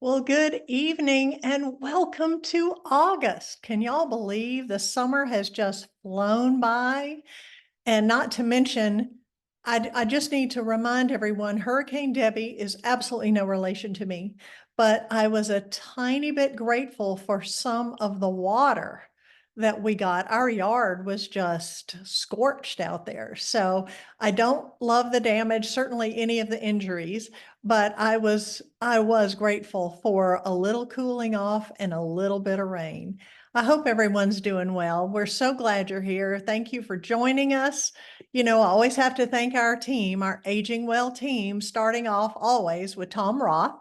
Well, good evening and welcome to August. Can y'all believe the summer has just flown by? And not to mention, I just need to remind everyone, Hurricane Debbie is absolutely no relation to me, but I was a tiny bit grateful for some of the water that we got. Our yard was just scorched out there. So I don't love the damage, certainly any of the injuries, but I was grateful for a little cooling off and a little bit of rain. I hope everyone's doing well. We're so glad you're here. Thank you for joining us. You know, I always have to thank our team, our Aging Well team, starting off always with Tom Roth,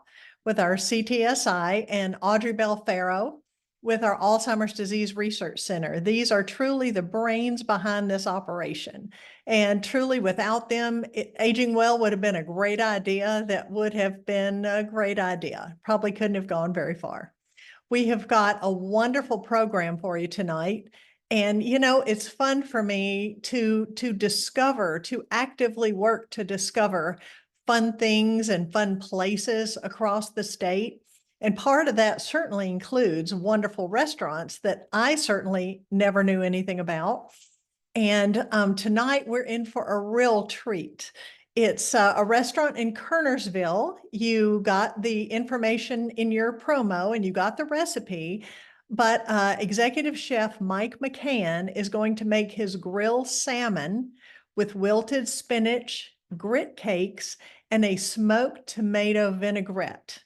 with our CTSI, and Audrey Bell Farrow with our Alzheimer's Disease Research Center. These are truly the brains behind this operation. And truly, without them, Aging Well would have been a great idea. That would have been a great idea. Probably couldn't have gone very far. We have got a wonderful program for you tonight. And, you know, it's fun for me to discover, to actively work to discover fun things and fun places across the state. And part of that certainly includes wonderful restaurants that I certainly never knew anything about. And tonight we're in for a real treat. It's a restaurant in Kernersville. You got the information in your promo and you got the recipe, but Executive Chef Mike McCann is going to make his grilled salmon with wilted spinach, grit cakes, and a smoked tomato vinaigrette.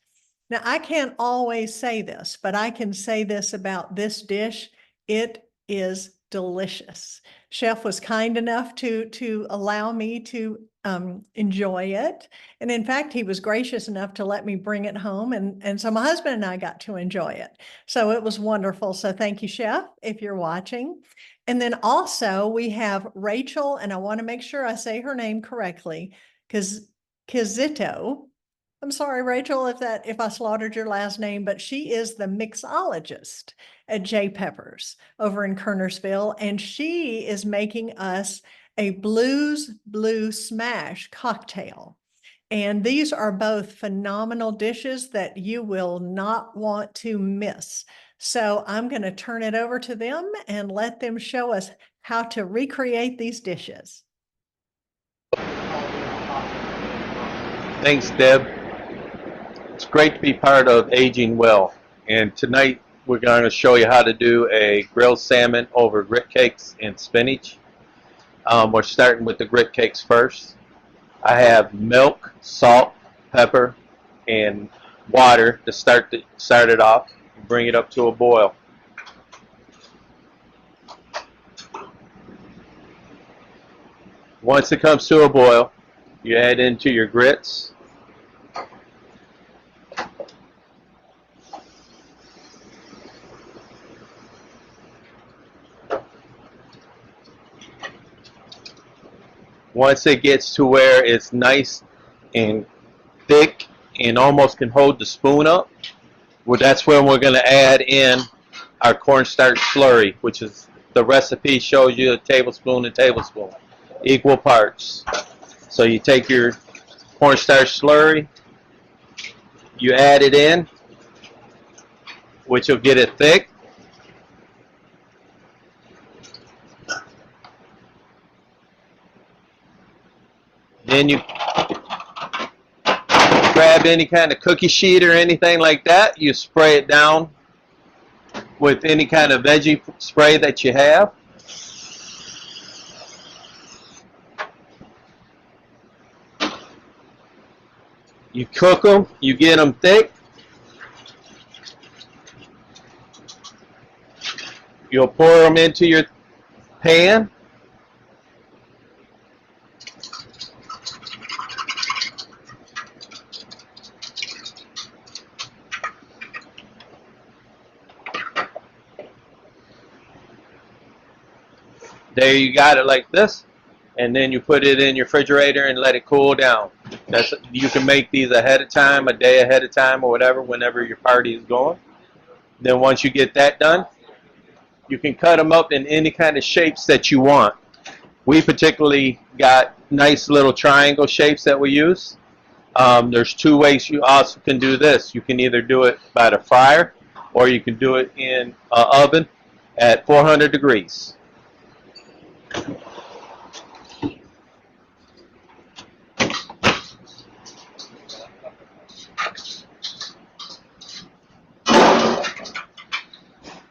Now, I can't always say this, but I can say this about this dish. It is delicious. Chef was kind enough to allow me to enjoy it. And in fact, he was gracious enough to let me bring it home. And so my husband and I got to enjoy it. So it was wonderful. So thank you, Chef, if you're watching. And then also we have Rachel, and I want to make sure I say her name correctly, because Kizito. I'm sorry, Rachel, if I slaughtered your last name, but she is the mixologist at J. Peppers over in Kernersville, and she is making us a Blues Blue Smash cocktail. And these are both phenomenal dishes that you will not want to miss. So I'm going to turn it over to them and let them show us how to recreate these dishes. Thanks, Deb. It's great to be part of Aging Well. And tonight we're going to show you how to do a grilled salmon over grit cakes and spinach. We're starting with the grit cakes first. I have milk, salt, pepper, and water to start it off. Bring it up to a boil. Once it comes to a boil, you add into your grits. Once it gets to where it's nice and thick and almost can hold the spoon up, well, that's when we're going to add in our cornstarch slurry, which is the recipe shows you a tablespoon and tablespoon, equal parts. So you take your cornstarch slurry, you add it in, which will get it thick. Then you grab any kind of cookie sheet or anything like that. You spray it down with any kind of veggie spray that you have. You cook them, you get them thick. You'll pour them into your pan. There you got it like this, and then you put it in your refrigerator and let it cool down. You can make these ahead of time, a day ahead of time or whatever, whenever your party is going. Then once you get that done, you can cut them up in any kind of shapes that you want. We particularly got nice little triangle shapes that we use. There's two ways you also can do this. You can either do it by the fryer, or you can do it in an oven at 400 degrees.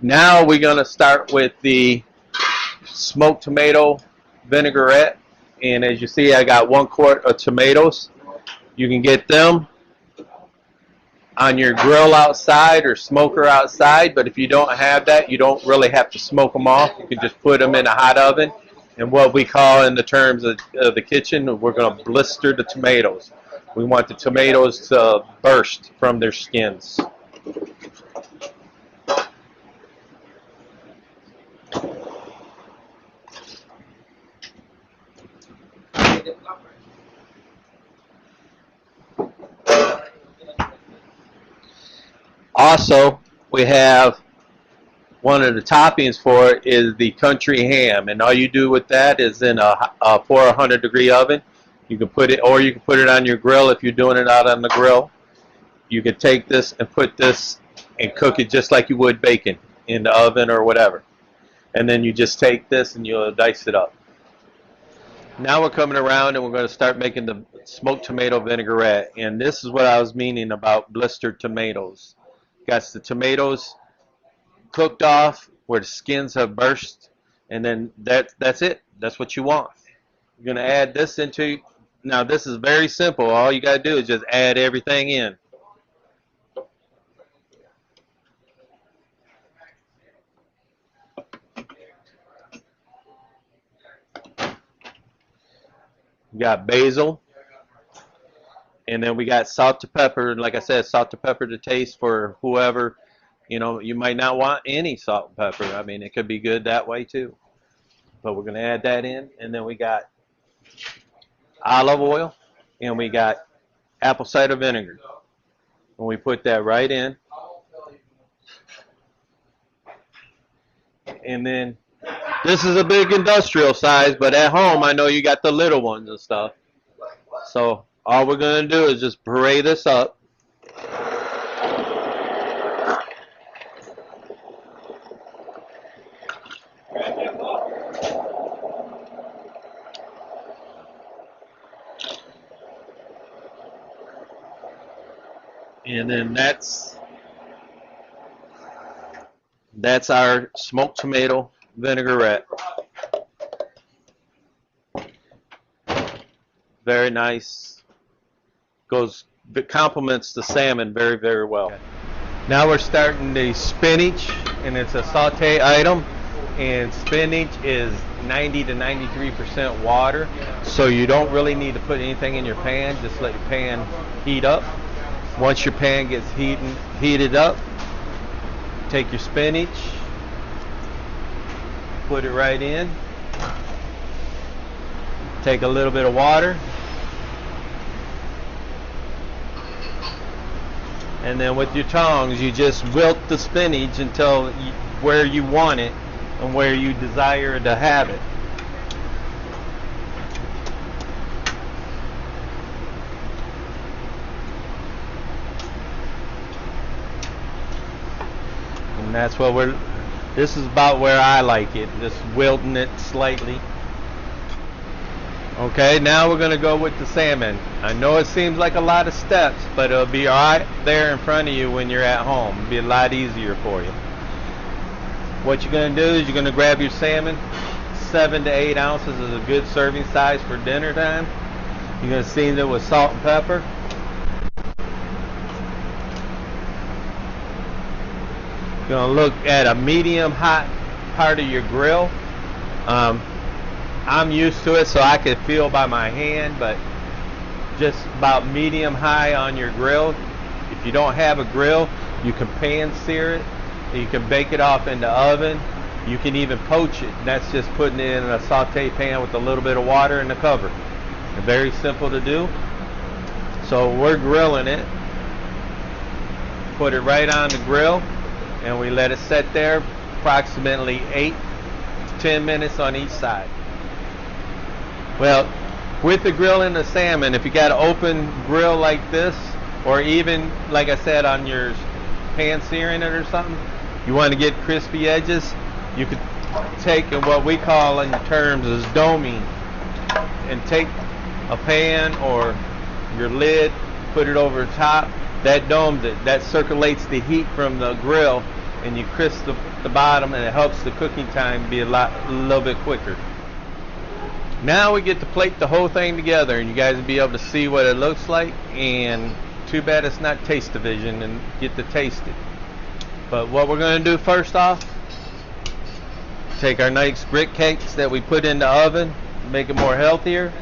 Now we're going to start with the smoked tomato vinaigrette. And as you see, I got 1 quart of tomatoes. You can get them on your grill outside or smoker outside, but if you don't have that, you don't really have to smoke them off. You can just put them in a hot oven. And what we call in the terms of the kitchen, we're going to blister the tomatoes. We want the tomatoes to burst from their skins. Also, we have one of the toppings for it is the country ham, and all you do with that is in a 400-degree oven. You can put it, or you can put it on your grill if you're doing it out on the grill. You can take this and put this and cook it just like you would bacon in the oven or whatever. And then you just take this and you'll dice it up. Now we're coming around and we're going to start making the smoked tomato vinaigrette. And this is what I was meaning about blistered tomatoes. Got the tomatoes cooked off where the skins have burst, and then that's it. That's what you want. You're going to add this into. Now this is very simple. All you got to do is just add everything in. We got basil, and then we got salt to pepper. And like I said, salt to pepper to taste for whoever. You know, you might not want any salt and pepper. I mean, it could be good that way too. But we're going to add that in. And then we got olive oil, and we got apple cider vinegar. And we put that right in. And then this is a big industrial size, but at home I know you got the little ones and stuff. So all we're going to do is just puree this up. And then that's our smoked tomato vinaigrette. Very nice. It complements the salmon very, very well. Now we're starting the spinach, and it's a saute item. And spinach is 90 to 93% water, so you don't really need to put anything in your pan. Just let your pan heat up. Once your pan gets heated up, take your spinach, put it right in, take a little bit of water, and then with your tongs you just wilt the spinach until where you want it and where you desire to have it. And that's what this is about where I like it, just wilting it slightly. Okay, now we're going to go with the salmon. I know it seems like a lot of steps, but it'll be right there in front of you when you're at home. It'll be a lot easier for you. What you're going to do is you're going to grab your salmon. 7 to 8 ounces is a good serving size for dinner time. You're going to season it with salt and pepper. You're going to look at a medium hot part of your grill. I'm used to it, so I can feel by my hand, but just about medium high on your grill. If you don't have a grill, you can pan sear it. You can bake it off in the oven. You can even poach it. That's just putting it in a saute pan with a little bit of water and a cover. And very simple to do. So we're grilling it. Put it right on the grill, and we let it sit there approximately 8 to 10 minutes on each side. Well, With the grilling the salmon, if you got an open grill like this, or even like I said on your pan searing it or something, you want to get crispy edges, you could take what we call in terms as doming, and take a pan or your lid, put it over top. That domes it, that circulates the heat from the grill, and you crisp the bottom, and it helps the cooking time be a little bit quicker. Now we get to plate the whole thing together, and you guys will be able to see what it looks like. And too bad it's not taste-o-vision and get to taste it. But what we're going to do first off, take our nice grit cakes that we put in the oven, make it more healthier,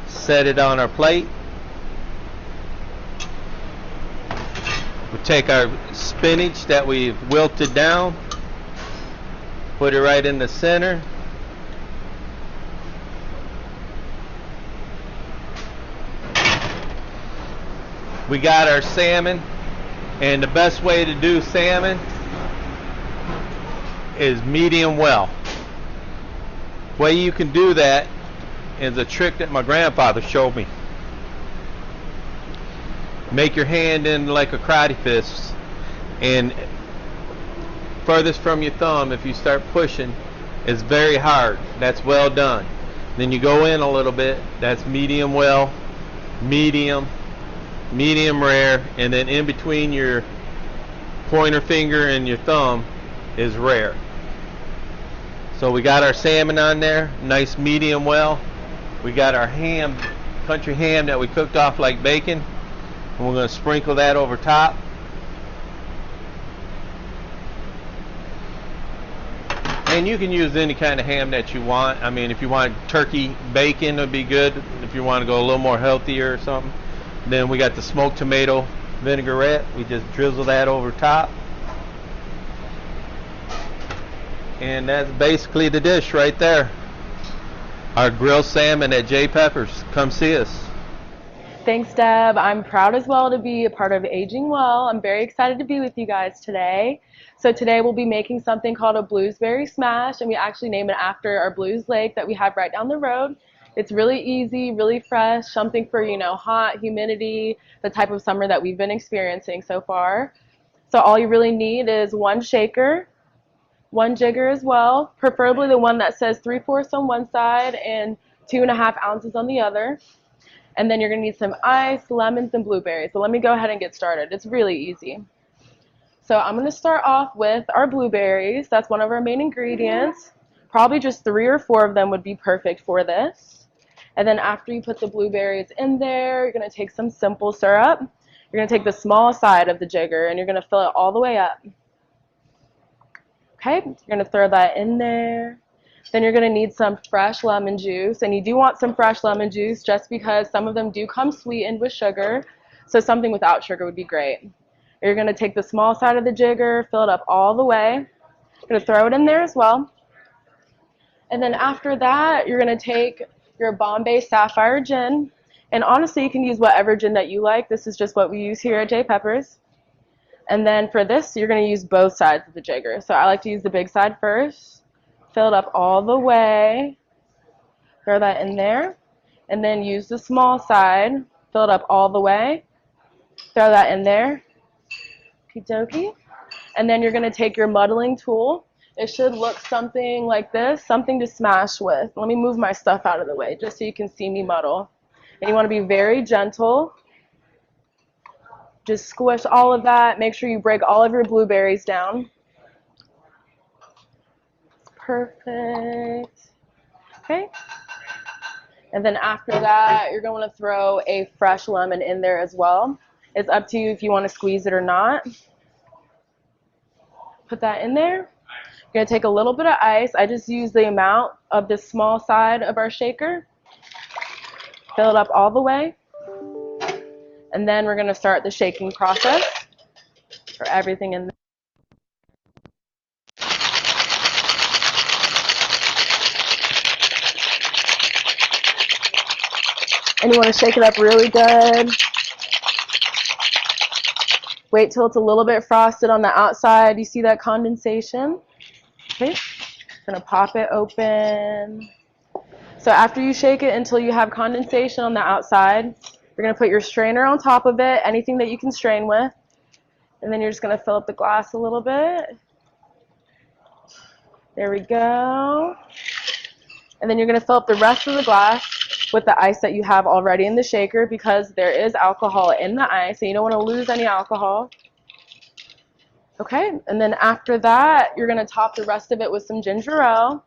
set it on our plate. We take our spinach that we've wilted down, put it right in the center. We got our salmon, and the best way to do salmon is medium well. Way you can do that is a trick that my grandfather showed me. Make your hand in like a karate fist, and furthest from your thumb, if you start pushing, is very hard. That's well done. Then you go in a little bit, that's medium well, medium rare, and then in between your pointer finger and your thumb is rare. So we got our salmon on there, nice medium well. We got our ham, country ham that we cooked off like bacon, and we're going to sprinkle that over top. And you can use any kind of ham that you want. I mean, if you want turkey bacon, would be good. If you want to go a little more healthier or something. Then we got the smoked tomato vinaigrette. We just drizzle that over top. And that's basically the dish right there. Our grilled salmon at J. Peppers. Come see us. Thanks, Deb. I'm proud as well to be a part of AgingWell. I'm very excited to be with you guys today. So today we'll be making something called a bluesberry smash, and we actually name it after our Blues Lake that we have right down the road. It's really easy, really fresh, something for, hot, humidity, the type of summer that we've been experiencing so far. So all you really need is one shaker, one jigger as well, preferably the one that says 3/4 on one side and 2.5 ounces on the other. And then you're going to need some ice, lemons, and blueberries. So let me go ahead and get started. It's really easy. So I'm going to start off with our blueberries. That's one of our main ingredients. Probably just 3 or 4 of them would be perfect for this. And then after you put the blueberries in there, you're going to take some simple syrup. You're going to take the small side of the jigger, and you're going to fill it all the way up. Okay, you're going to throw that in there. Then you're going to need some fresh lemon juice, and you do want some fresh lemon juice just because some of them do come sweetened with sugar, so something without sugar would be great. You're going to take the small side of the jigger, fill it up all the way. You're going to throw it in there as well. And then after that, you're going to take your Bombay Sapphire gin, and honestly you can use whatever gin that you like. This is just what we use here at J. Peppers. And then for this, you're going to use both sides of the jigger. So I like to use the big side first. Fill it up all the way. Throw that in there. And then use the small side. Fill it up all the way. Throw that in there. Okie dokie. And then you're going to take your muddling tool. It should look something like this, something to smash with. Let me move my stuff out of the way just so you can see me muddle. And you want to be very gentle. Just squish all of that. Make sure you break all of your blueberries down. Perfect. Okay. And then after that, you're going to throw a fresh lemon in there as well. It's up to you if you want to squeeze it or not. Put that in there. You're going to take a little bit of ice. I just use the amount of the small side of our shaker. Fill it up all the way. And then we're going to start the shaking process for everything in there. And you want to shake it up really good. Wait till it's a little bit frosted on the outside. You see that condensation? Okay, gonna pop it open. So after you shake it until you have condensation on the outside, you're going to put your strainer on top of it, anything that you can strain with, and then you're just going to fill up the glass a little bit. There we go. And then you're going to fill up the rest of the glass with the ice that you have already in the shaker, because there is alcohol in the ice, and you don't want to lose any alcohol. Okay, and then after that, you're going to top the rest of it with some ginger ale.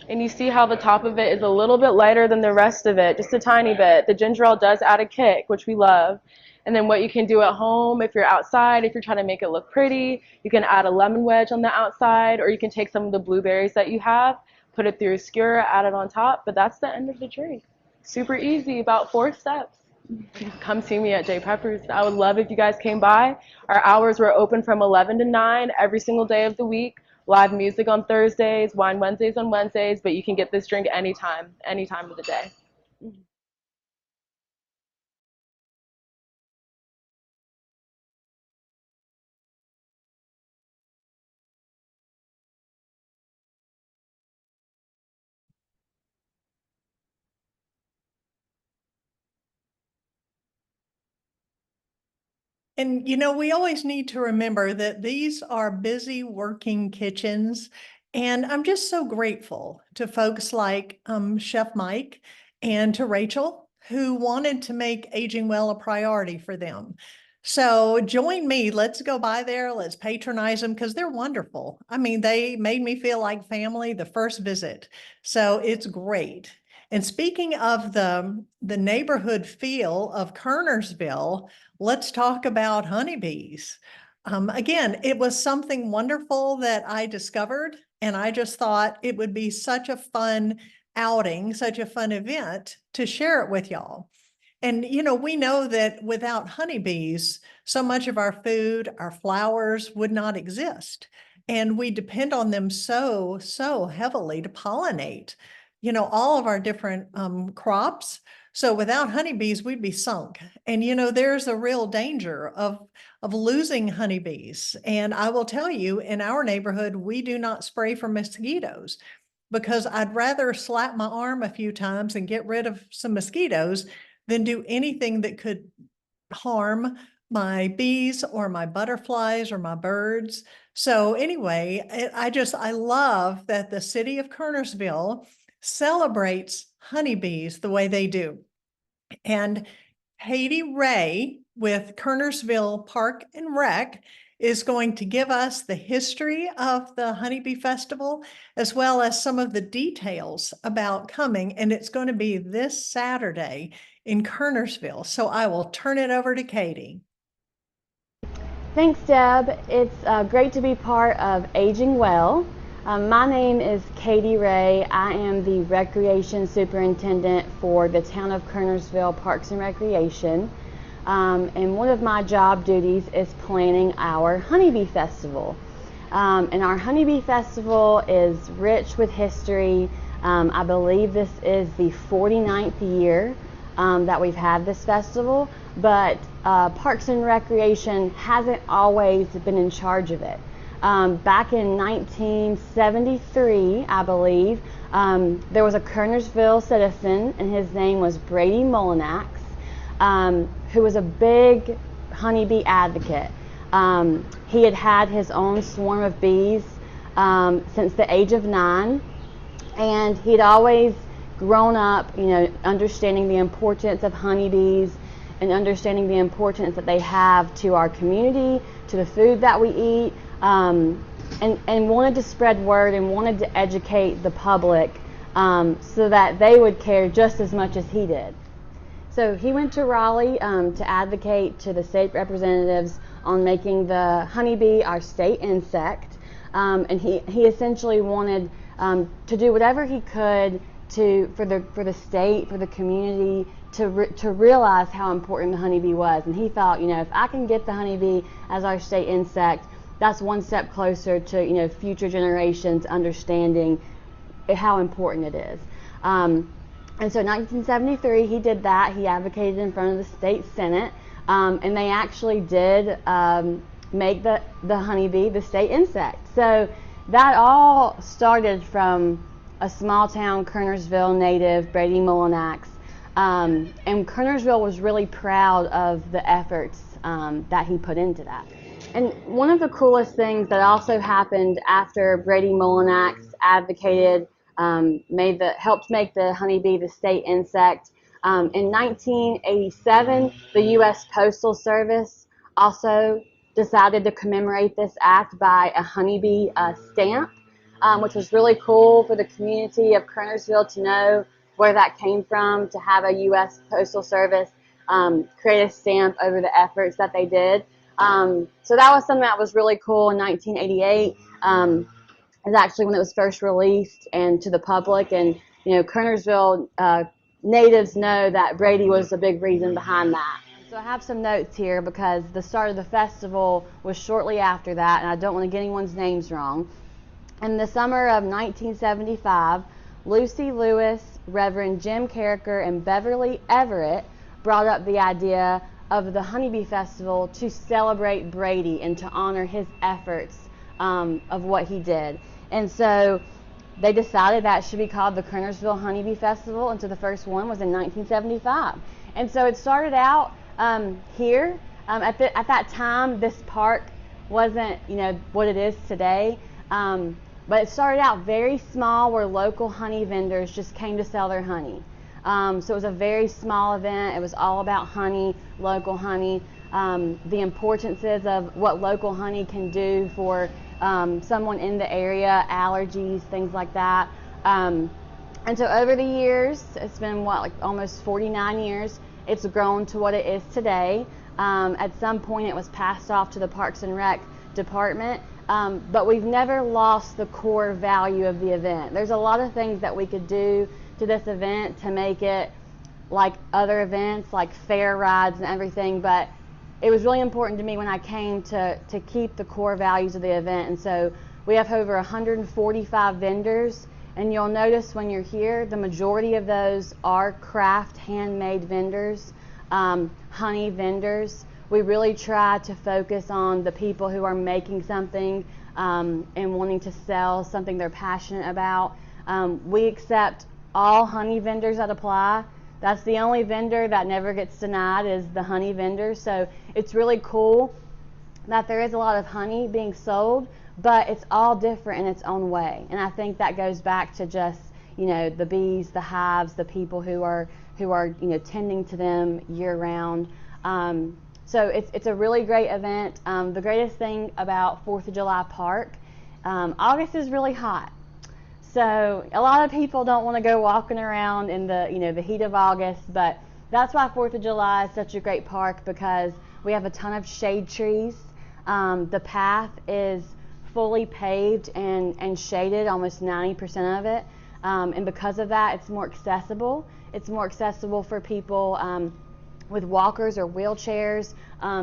And you see how the top of it is a little bit lighter than the rest of it, just a tiny bit. The ginger ale does add a kick, which we love. And then what you can do at home, if you're outside, if you're trying to make it look pretty, you can add a lemon wedge on the outside, or you can take some of the blueberries that you have, put it through a skewer, add it on top, but that's the end of the drink. Super easy, about 4 steps. Come see me at J. Pepper's. I would love if you guys came by. Our hours were open from 11 to 9 every single day of the week. Live music on Thursdays, wine Wednesdays on Wednesdays, but you can get this drink any time of the day. And, you know, we always need to remember that these are busy working kitchens. And I'm just so grateful to folks like Chef Mike and to Rachel, who wanted to make Aging Well a priority for them. So join me. Let's go by there. Let's patronize them, because they're wonderful. I mean, they made me feel like family the first visit. So it's great. And speaking of the neighborhood feel of Kernersville, let's talk about honeybees. Again, it was something wonderful that I discovered, and I just thought it would be such a fun outing, such a fun event to share it with y'all. And, you know, we know that without honeybees, so much of our food, our flowers would not exist. And we depend on them so heavily to pollinate, you know, all of our different crops. So without honeybees, we'd be sunk. And, you know, there's a real danger of losing honeybees. And I will tell you, in our neighborhood, we do not spray for mosquitoes, because I'd rather slap my arm a few times and get rid of some mosquitoes than do anything that could harm my bees or my butterflies or my birds. So anyway, I love that the city of Kernersville celebrates honeybees the way they do. And Cady Ray with Kernersville Park and Rec is going to give us the history of the Honeybee Festival, as well as some of the details about coming. And it's going to be this Saturday in Kernersville. So I will turn it over to Cady. Thanks, Deb. It's great to be part of Aging Well. My name is Cady Ray. I am the Recreation Superintendent for the town of Kernersville Parks and Recreation. And one of my job duties is planning our Honeybee Festival. And our Honeybee Festival is rich with history. I believe this is the 49th year that we've had this festival, but Parks and Recreation hasn't always been in charge of it. Back in 1973, I believe, there was a Kernersville citizen, and his name was Brady Mullinax, who was a big honeybee advocate. He had had his own swarm of bees since the age of 9, and he'd always grown up, you know, understanding the importance of honeybees and understanding the importance that they have to our community, to the food that we eat, and wanted to spread word and wanted to educate the public so that they would care just as much as he did. So he went to Raleigh to advocate to the state representatives on making the honeybee our state insect, and he essentially wanted to do whatever he could for the state, for the community, to realize how important the honeybee was. And he thought, you know, if I can get the honeybee as our state insect, that's one step closer to, you know, future generations understanding how important it is. And so in 1973, he did that. He advocated in front of the state senate, and they actually did make the honeybee the state insect. So that all started from a small town Kernersville native, Brady Mullinax. And Kernersville was really proud of the efforts that he put into that. And one of the coolest things that also happened after Brady Mullinax advocated, helped make the honeybee the state insect. In 1987, the U.S. Postal Service also decided to commemorate this act by a honeybee stamp, which was really cool for the community of Kernersville to know where that came from, to have a U.S. Postal Service create a stamp over the efforts that they did. So that was something that was really cool in 1988. Is actually when it was first released and to the public, and Kernersville natives know that Brady was a big reason behind that. So I have some notes here because the start of the festival was shortly after that, and I don't want to get anyone's names wrong. In the summer of 1975, Lucy Lewis, Reverend Jim Carricker, and Beverly Everett brought up the idea of the Honeybee Festival to celebrate Brady and to honor his efforts of what he did. And so they decided that should be called the Kernersville Honeybee Festival, and so the first one was in 1975. And so it started out here. At that time, this park wasn't what it is today, but it started out very small, where local honey vendors just came to sell their honey. So it was a very small event. It was all about honey, local honey, the importances of what local honey can do for someone in the area, allergies, things like that. And so over the years, it's been almost 49 years, it's grown to what it is today. At some point it was passed off to the Parks and Rec department, but we've never lost the core value of the event. There's a lot of things that we could do to this event to make it like other events, like fair rides and everything, but it was really important to me when I came to keep the core values of the event. And so we have over 145 vendors, and you'll notice when you're here, the majority of those are craft, handmade vendors, honey vendors. We really try to focus on the people who are making something and wanting to sell something they're passionate about. We accept all honey vendors that apply. That's the only vendor that never gets denied, is the honey vendor. So it's really cool that there is a lot of honey being sold, but it's all different in its own way. And I think that goes back to just the bees, the hives, the people who are tending to them year round. So it's a really great event. The greatest thing about 4th of July Park, August is really hot. So a lot of people don't want to go walking around in the heat of August, but that's why 4th of July is such a great park, because we have a ton of shade trees. The path is fully paved and shaded, almost 90% of it. And because of that, it's more accessible. It's more accessible for people with walkers or wheelchairs,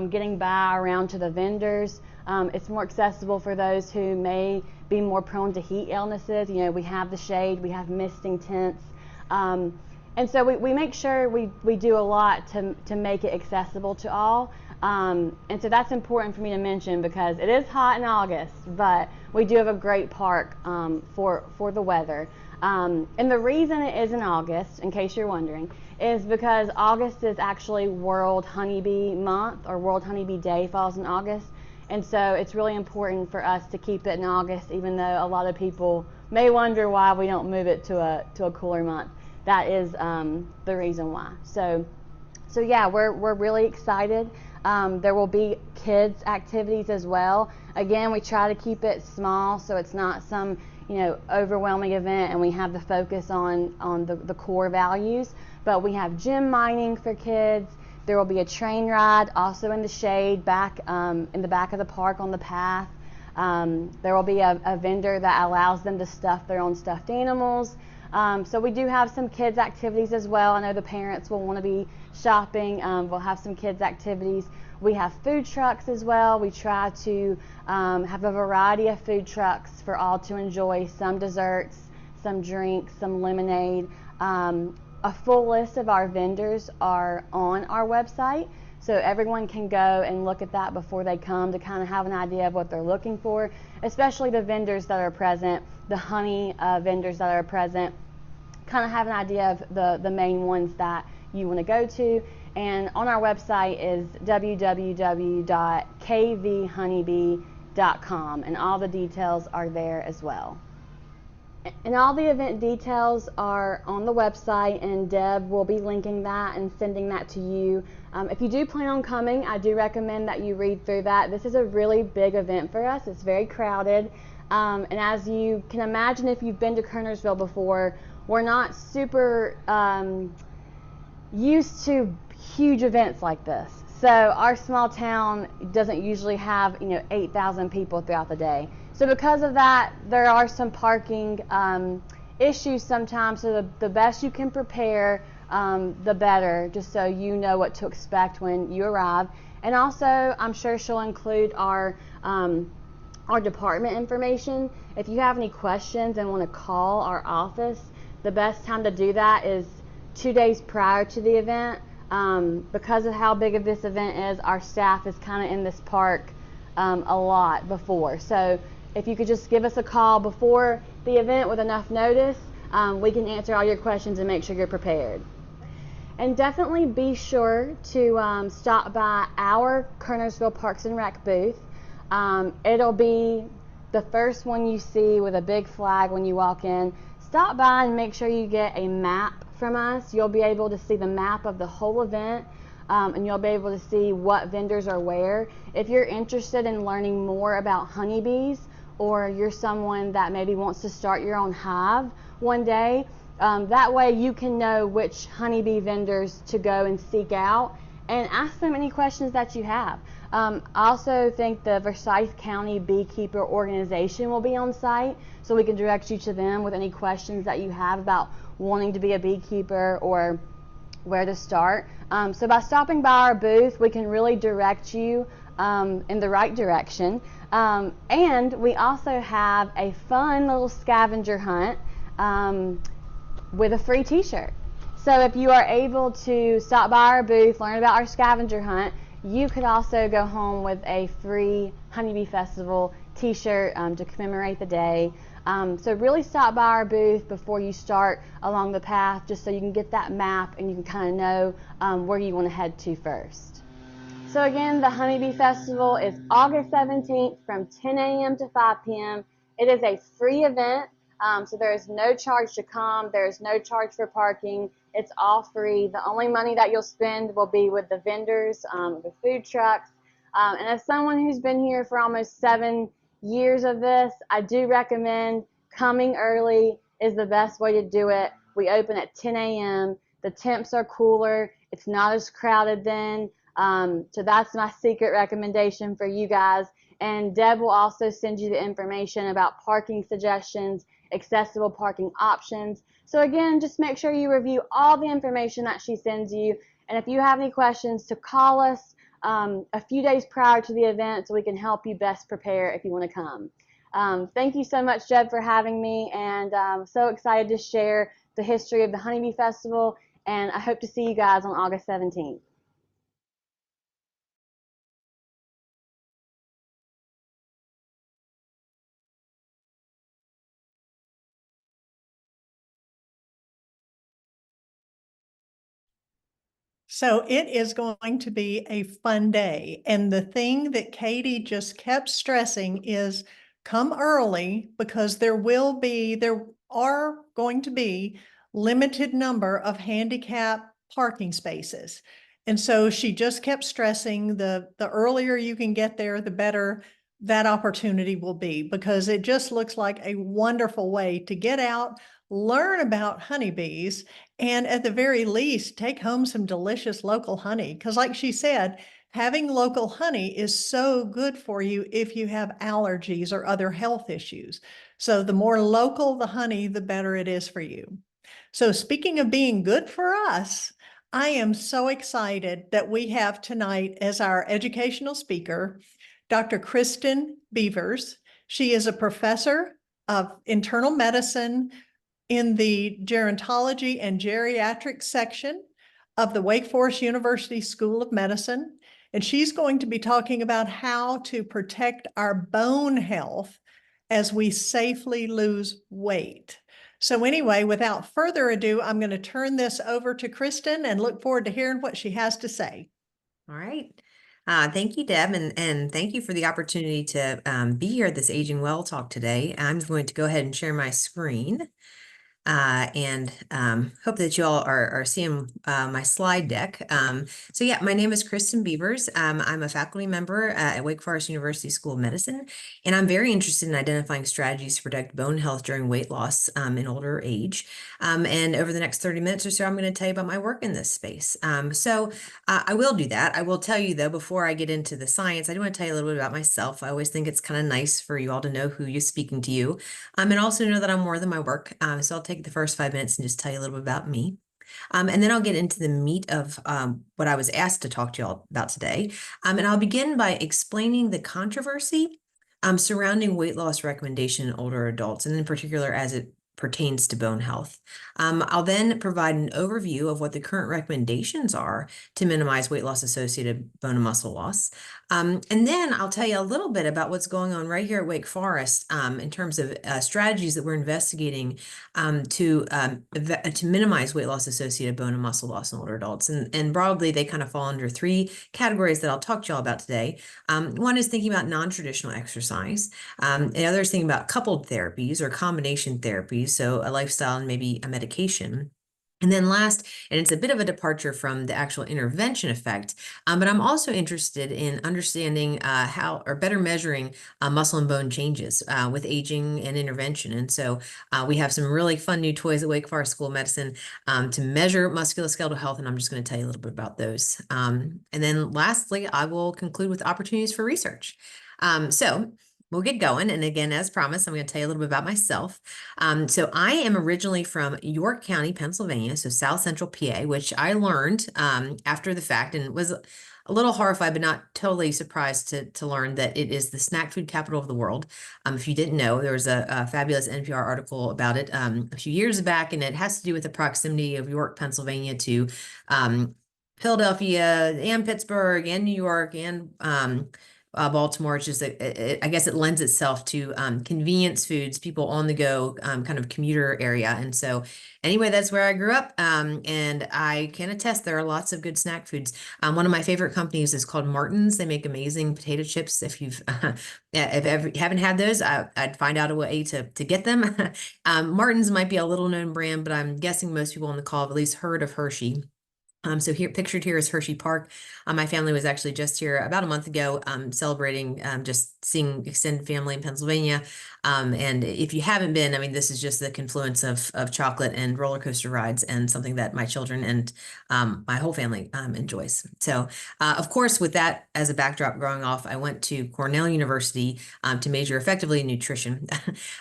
getting by around to the vendors. It's more accessible for those who may be more prone to heat illnesses. We have the shade, we have misting tents. And so we make sure we do a lot to make it accessible to all. And so that's important for me to mention, because it is hot in August, but we do have a great park for the weather. And the reason it is in August, in case you're wondering, is because August is actually World Honeybee Month, or World Honeybee Day falls in August. And so it's really important for us to keep it in August, even though a lot of people may wonder why we don't move it to a cooler month. That is the reason why. So yeah, we're really excited. There will be kids activities as well. Again, we try to keep it small, so it's not some overwhelming event, and we have the focus on the core values. But we have gym mining for kids. There will be a train ride also in the shade back in the back of the park on the path. There will be a vendor that allows them to stuff their own stuffed animals. So we do have some kids activities as well. I know the parents will want to be shopping. We'll have some kids activities. We have food trucks as well. We try to have a variety of food trucks for all to enjoy, some desserts, some drinks, some lemonade. A full list of our vendors are on our website, so everyone can go and look at that before they come to kind of have an idea of what they're looking for, especially the vendors that are present the honey vendors that are present, kind of have an idea of the main ones that you want to go to. And on our website is www.kvhoneybee.com, and all the details are there as well. And all the event details are on the website, and Deb will be linking that and sending that to you. If you do plan on coming, I do recommend that you read through that. This is a really big event for us. It's very crowded. And as you can imagine, if you've been to Kernersville before, we're not super used to huge events like this. So our small town doesn't usually have 8,000 people throughout the day. So because of that, there are some parking issues sometimes. So the best you can prepare, the better, just so you know what to expect when you arrive. And also, I'm sure she'll include our department information. If you have any questions and want to call our office, the best time to do that is 2 days prior to the event. Because of how big of this event is, our staff is kind of in this park a lot before. So if you could just give us a call before the event with enough notice, we can answer all your questions and make sure you're prepared. And definitely be sure to stop by our Kernersville Parks and Rec booth. It'll be the first one you see with a big flag when you walk in. Stop by and make sure you get a map from us. You'll be able to see the map of the whole event, and you'll be able to see what vendors are where. If you're interested in learning more about honeybees, or you're someone that maybe wants to start your own hive one day, that way you can know which honeybee vendors to go and seek out and ask them any questions that you have. I also think the Forsyth County Beekeeper Organization will be on site, so we can direct you to them with any questions that you have about wanting to be a beekeeper or where to start. So by stopping by our booth, we can really direct you in the right direction. And we also have a fun little scavenger hunt with a free t-shirt. So if you are able to stop by our booth, learn about our scavenger hunt, you could also go home with a free Honeybee Festival t-shirt to commemorate the day. So really stop by our booth before you start along the path, just so you can get that map and you can kind of know where you want to head to first. So again, the Honeybee Festival is August 17th from 10 a.m. to 5 p.m. It is a free event, so there is no charge to come. There is no charge for parking. It's all free. The only money that you'll spend will be with the vendors, the food trucks. And as someone who's been here for almost 7 years of this, I do recommend coming early is the best way to do it. We open at 10 a.m. The temps are cooler. It's not as crowded then. So that's my secret recommendation for you guys. And Deb will also send you the information about parking suggestions, accessible parking options. So again, just make sure you review all the information that she sends you. And if you have any questions, to call us a few days prior to the event so we can help you best prepare if you want to come. Thank you so much, Deb, for having me, and I'm so excited to share the history of the Honeybee Festival, and I hope to see you guys on August 17th. So it is going to be a fun day. And the thing that Cady just kept stressing is come early, because there are going to be limited number of handicap parking spaces. And so she just kept stressing the earlier you can get there, the better that opportunity will be, because it just looks like a wonderful way to get out, learn about honeybees, and at the very least, take home some delicious local honey. Because like she said, having local honey is so good for you if you have allergies or other health issues. So the more local the honey, the better it is for you. So speaking of being good for us, I am so excited that we have tonight as our educational speaker, Dr. Kristen Beavers. She is a professor of internal medicine in the Gerontology and Geriatric section of the Wake Forest University School of Medicine. And she's going to be talking about how to protect our bone health as we safely lose weight. So anyway, without further ado, I'm going to turn this over to Kristen and look forward to hearing what she has to say. All right. Thank you, Deb, and thank you for the opportunity to be here at this Aging Well talk today. I'm going to go ahead and share my screen. And hope that you all are seeing my slide deck. So yeah, my name is Kristen Beavers. I'm a faculty member at Wake Forest University School of Medicine, and I'm very interested in identifying strategies to protect bone health during weight loss in older age. And over the next 30 minutes or so, I'm going to tell you about my work in this space. So I will do that. I will tell you though, before I get into the science, I do want to tell you a little bit about myself. I always think it's kind of nice for you all to know who is speaking to you, and also know that I'm more than my work. So I'll take the first 5 minutes and just tell you a little bit about me. And then I'll get into the meat of what I was asked to talk to you all about today. And I'll begin by explaining the controversy surrounding weight loss recommendation in older adults, and in particular as it pertains to bone health. I'll then provide an overview of what the current recommendations are to minimize weight loss associated bone and muscle loss. And then I'll tell you a little bit about what's going on right here at Wake Forest in terms of strategies that we're investigating to minimize weight loss associated bone and muscle loss in older adults. And broadly, they kind of fall under 3 categories that I'll talk to you all about today. One is thinking about non-traditional exercise. The other is thinking about coupled therapies or combination therapies, so a lifestyle and maybe a medication. And then last, and it's a bit of a departure from the actual intervention effect, but I'm also interested in understanding how or better measuring muscle and bone changes with aging and intervention. And so we have some really fun new toys at Wake Forest School of Medicine to measure musculoskeletal health, and I'm just going to tell you a little bit about those. And then lastly, I will conclude with opportunities for research. So we'll get going. And again, as promised, I'm going to tell you a little bit about myself. So I am originally from York County, Pennsylvania, so South Central PA, which I learned after the fact and was a little horrified, but not totally surprised to learn that it is the snack food capital of the world. If you didn't know, there was a fabulous NPR article about it a few years back, and it has to do with the proximity of York, Pennsylvania to Philadelphia and Pittsburgh and New York and Baltimore. It's just, I guess it lends itself to convenience foods, people on the go, kind of commuter area. And so anyway, that's where I grew up. And I can attest there are lots of good snack foods. One of my favorite companies is called Martin's. They make amazing potato chips. If you've if haven't had those, I'd find out a way to get them. Martin's might be a little known brand, but I'm guessing most people on the call have at least heard of Hershey. So here, pictured here is Hershey Park. My family was actually just here about a month ago, celebrating, just seeing extended family in Pennsylvania. And if you haven't been, I mean, this is just the confluence of chocolate and roller coaster rides, and something that my children and my whole family enjoys. So, of course, with that as a backdrop growing off, I went to Cornell University to major effectively in nutrition.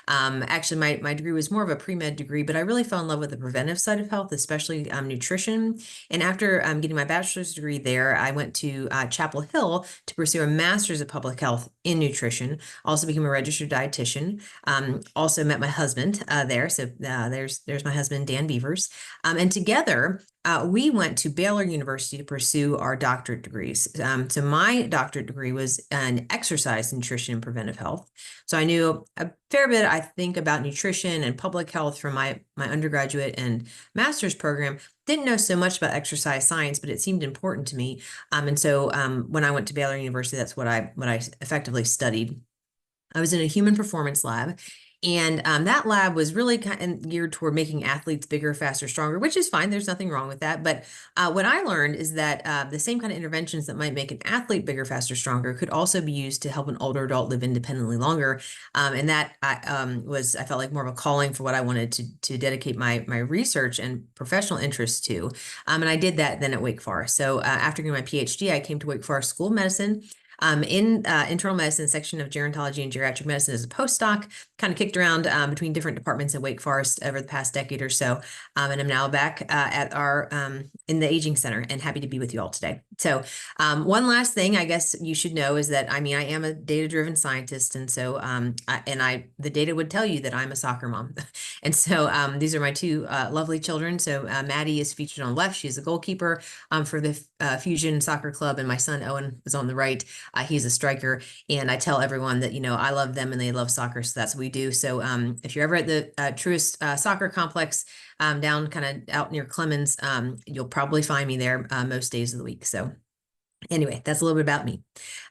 Actually, my degree was more of a pre-med degree, but I really fell in love with the preventive side of health, especially nutrition. And after getting my bachelor's degree there, I went to Chapel Hill to pursue a master's of public health in nutrition. Also became a registered dietitian. Also met my husband there. So there's my husband, Dan Beavers. And together, we went to Baylor University to pursue our doctorate degrees. So my doctorate degree was in exercise, nutrition, and preventive health. So I knew a fair bit, I think, about nutrition and public health from my undergraduate and master's program. Didn't know so much about exercise science, but it seemed important to me. And so when I went to Baylor University, that's what I effectively studied. I was in a human performance lab. And that lab was really kind of geared toward making athletes bigger, faster, stronger, which is fine. There's nothing wrong with that. But what I learned is that the same kind of interventions that might make an athlete bigger, faster, stronger could also be used to help an older adult live independently longer. And that I felt like more of a calling for what I wanted to dedicate my research and professional interests to. And I did that then at Wake Forest. So after getting my PhD, I came to Wake Forest School of Medicine. In internal medicine section of Gerontology and Geriatric Medicine as a postdoc, kind of kicked around between different departments at Wake Forest over the past decade or so. And I'm now back at our in the Aging Center, and happy to be with you all today. So one last thing I guess you should know is that, I mean, I am a data-driven scientist. And so the data would tell you that I'm a soccer mom. And so these are my 2 lovely children. So Maddie is featured on the left. She's a goalkeeper for the Fusion Soccer Club. And my son, Owen, is on the right. He's a striker, and I tell everyone that, I love them and they love soccer, so that's what we do. So if you're ever at the Truist Soccer Complex down kind of out near Clemens, you'll probably find me there most days of the week. So anyway, that's a little bit about me.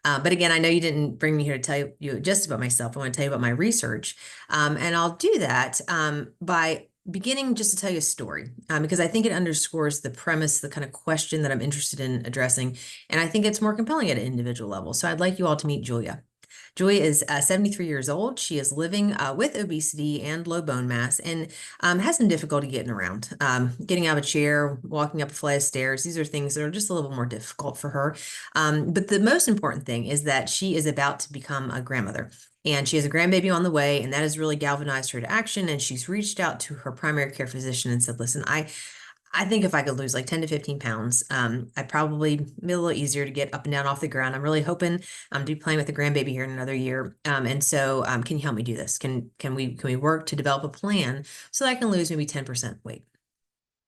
But again, I know you didn't bring me here to tell you just about myself. I want to tell you about my research. And I'll do that by beginning just to tell you a story, because I think it underscores the premise, the kind of question that I'm interested in addressing. And I think it's more compelling at an individual level. So I'd like you all to meet Julia. Julia is 73 years old. She is living with obesity and low bone mass and has some difficulty getting around, getting out of a chair, walking up a flight of stairs. These are things that are just a little more difficult for her. But the most important thing is that she is about to become a grandmother. And she has a grandbaby on the way, and that has really galvanized her to action. And she's reached out to her primary care physician and said, listen, I think if I could lose like 10 to 15 pounds, I'd probably be a little easier to get up and down off the ground. I'm really hoping to be playing with a grandbaby here in another year. And so can you help me do this? Can we work to develop a plan so that I can lose maybe 10% weight?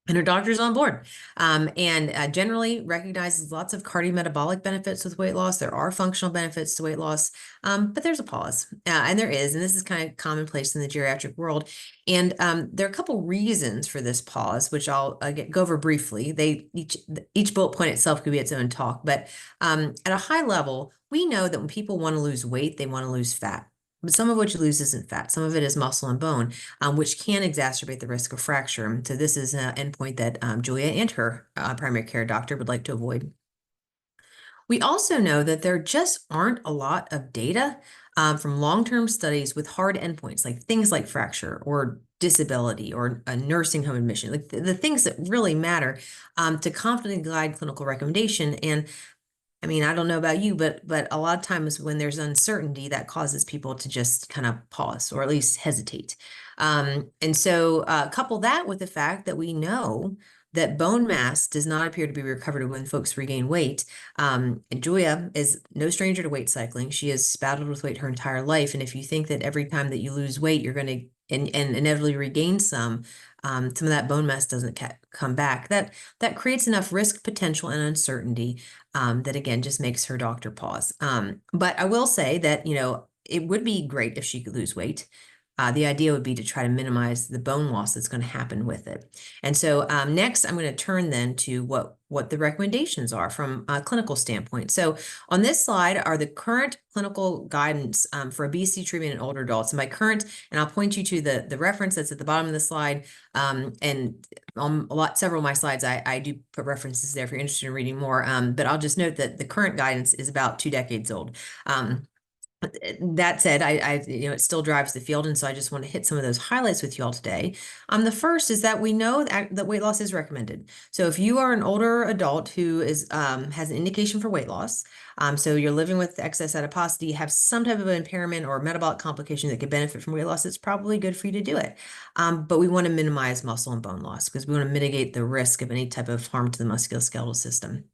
And her doctor's on board, and generally recognizes lots of cardiometabolic benefits with weight loss. There are functional benefits to weight loss, but there's a pause, and there is, and this is kind of commonplace in the geriatric world. And there are a couple reasons for this pause, which I'll go over briefly. Each bullet point itself could be its own talk, but at a high level, we know that when people want to lose weight, they want to lose fat. But some of what you lose isn't fat. Some of it is muscle and bone, which can exacerbate the risk of fracture. So this is an endpoint that Julia and her primary care doctor would like to avoid. We also know that there just aren't a lot of data from long-term studies with hard endpoints, like things like fracture or disability or a nursing home admission, like the things that really matter to confidently guide clinical recommendation. And I mean, I don't know about you, but a lot of times when there's uncertainty, that causes people to just kind of pause or at least hesitate. And so couple that with the fact that we know that bone mass does not appear to be recovered when folks regain weight. And Julia is no stranger to weight cycling. She has battled with weight her entire life. And if you think that every time that you lose weight, you're going to and inevitably regain some of that bone mass doesn't come back, that creates enough risk potential and uncertainty that again just makes her doctor pause. But I will say that it would be great if she could lose weight. The idea would be to try to minimize the bone loss that's going to happen with it. And so next, I'm going to turn then to what the recommendations are from a clinical standpoint. So on this slide are the current clinical guidance for obesity treatment in older adults. And by current, and I'll point you to the reference that's at the bottom of the slide. And on several of my slides, I do put references there if you're interested in reading more. But I'll just note that the current guidance is about 2 decades old. That said, it still drives the field, and so I just want to hit some of those highlights with you all today. The first is that we know that weight loss is recommended. So if you are an older adult who has an indication for weight loss, so you're living with excess adiposity, have some type of impairment or metabolic complication that could benefit from weight loss, it's probably good for you to do it. But we want to minimize muscle and bone loss because we want to mitigate the risk of any type of harm to the musculoskeletal system.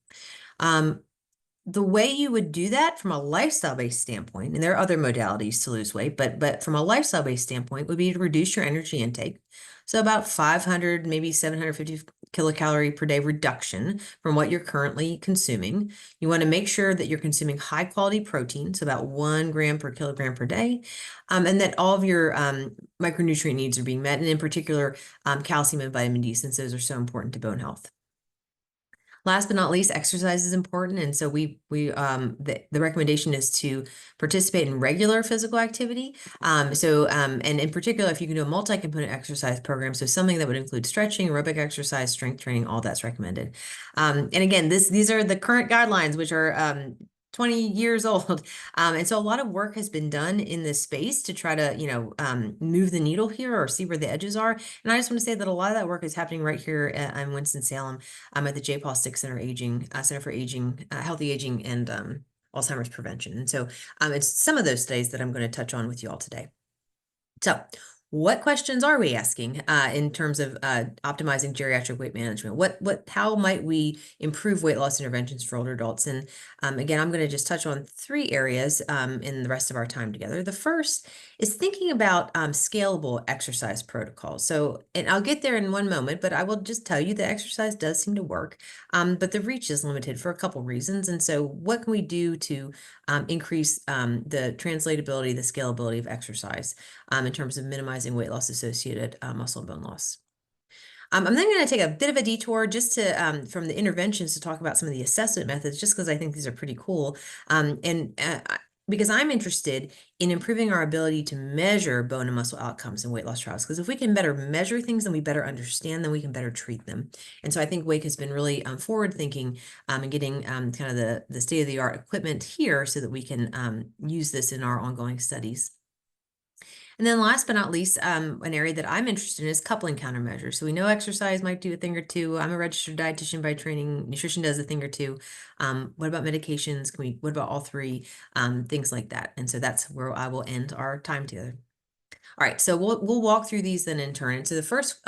The way you would do that from a lifestyle-based standpoint, and there are other modalities to lose weight, but from a lifestyle-based standpoint would be to reduce your energy intake. So about 500, maybe 750 kilocalorie per day reduction from what you're currently consuming. You want to make sure that you're consuming high quality protein, so about 1 gram per kilogram per day, and that all of your micronutrient needs are being met, and in particular, calcium and vitamin D, since those are so important to bone health. Last but not least, exercise is important. And so the recommendation is to participate in regular physical activity. And in particular, if you can do a multi-component exercise program, so something that would include stretching, aerobic exercise, strength training, all that's recommended. And again, these are the current guidelines, which are 20 years old. And so a lot of work has been done in this space to try to, move the needle here or see where the edges are. And I just want to say that a lot of that work is happening right here in Winston-Salem at the J. Paul Stick Center Center for Aging, Healthy Aging and Alzheimer's Prevention. And so it's some of those studies that I'm going to touch on with you all today. So what questions are we asking in terms of optimizing geriatric weight management? How might we improve weight loss interventions for older adults? And again, I'm going to just touch on 3 areas in the rest of our time together. The first is thinking about scalable exercise protocols. So, and I'll get there in one moment, but I will just tell you that exercise does seem to work, but the reach is limited for a couple reasons. And so, what can we do to increase the translatability, the scalability of exercise in terms of minimizing weight loss associated muscle and bone loss? I'm then going to take a bit of a detour just to from the interventions to talk about some of the assessment methods, just because I think these are pretty cool. Because I'm interested in improving our ability to measure bone and muscle outcomes in weight loss trials. Because if we can better measure things, then we better understand them, we can better treat them. And so I think Wake has been really forward thinking and getting kind of the state of the art equipment here so that we can use this in our ongoing studies. And then last but not least, an area that I'm interested in is coupling countermeasures. So we know exercise might do a thing or two. I'm a registered dietitian by training. Nutrition does a thing or two. What about medications? What about all 3? Things like that. And so that's where I will end our time together. All right, so we'll walk through these then in turn. So the first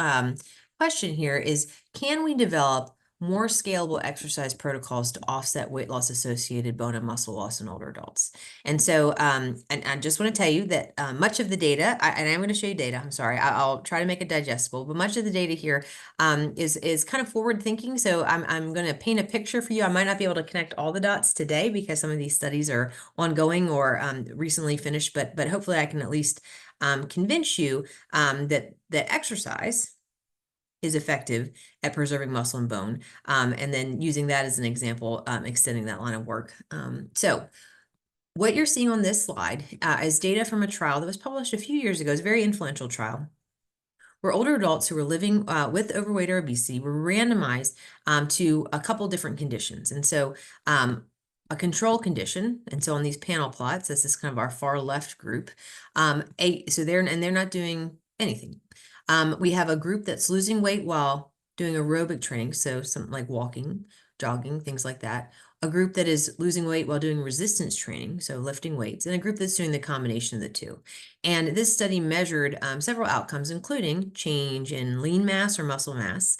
question here is, can we develop more scalable exercise protocols to offset weight loss associated bone and muscle loss in older adults? And so, and I just want to tell you that much of the data, and I'm going to show you data, I'm sorry, I'll try to make it digestible, but much of the data here is kind of forward thinking. So I'm going to paint a picture for you. I might not be able to connect all the dots today because some of these studies are ongoing or recently finished, but hopefully I can at least convince you that exercise is effective at preserving muscle and bone, and then using that as an example, extending that line of work. So what you're seeing on this slide is data from a trial that was published a few years ago. It's a very influential trial where older adults who were living with overweight or obesity were randomized to a couple different conditions. And so a control condition, and so on these panel plots, this is kind of our far left group. So they're not doing anything. We have a group that's losing weight while doing aerobic training, so something like walking, jogging, things like that. A group that is losing weight while doing resistance training, so lifting weights, and a group that's doing the combination of the 2. And this study measured several outcomes, including change in lean mass or muscle mass,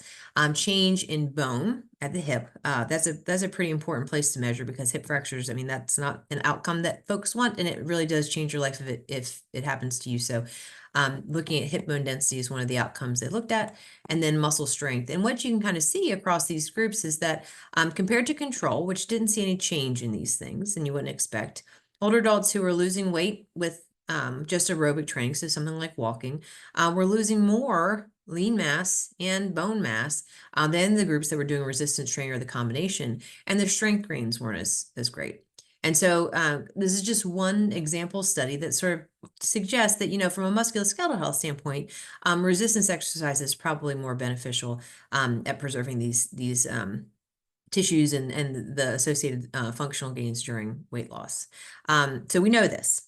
change in bone at the hip. That's a pretty important place to measure because hip fractures, I mean, that's not an outcome that folks want, and it really does change your life if it happens to you. So looking at hip bone density is one of the outcomes they looked at, and then muscle strength. And what you can kind of see across these groups is that compared to control, which didn't see any change in these things, and you wouldn't expect, older adults who were losing weight with just aerobic training, so something like walking, were losing more lean mass and bone mass than the groups that were doing resistance training or the combination, and their strength gains weren't as great. And so this is just one example study that sort of suggests that, from a musculoskeletal health standpoint, resistance exercise is probably more beneficial at preserving these tissues and the associated functional gains during weight loss. So we know this.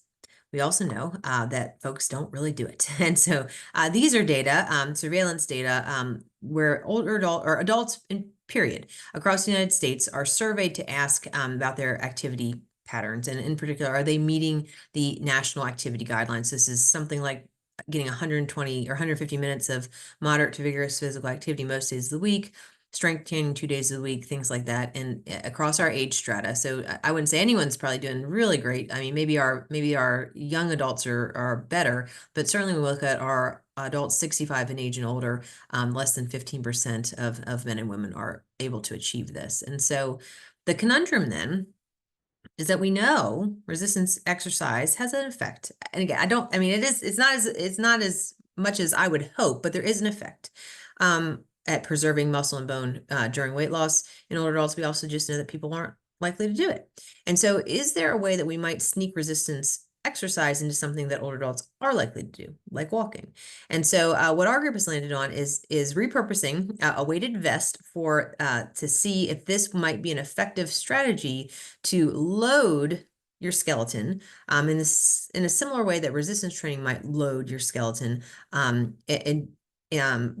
We also know that folks don't really do it. And so these are data, surveillance data, where older adults in period across the United States are surveyed to ask about their activity patterns. And in particular, are they meeting the national activity guidelines? This is something like getting 120 or 150 minutes of moderate to vigorous physical activity most days of the week, strength training 2 days a week, things like that, and across our age strata. So I wouldn't say anyone's probably doing really great. I mean, maybe our young adults are better, but certainly when we look at our adults 65 in age and older, less than 15% of men and women are able to achieve this. And so the conundrum then is that we know resistance exercise has an effect. And again, it's not as much as I would hope, but there is an effect at preserving muscle and bone during weight loss in older adults. We also just know that people aren't likely to do it. And so is there a way that we might sneak resistance exercise into something that older adults are likely to do, like walking? And so what our group has landed on is repurposing a weighted vest for to see if this might be an effective strategy to load your skeleton in a similar way that resistance training might load your skeleton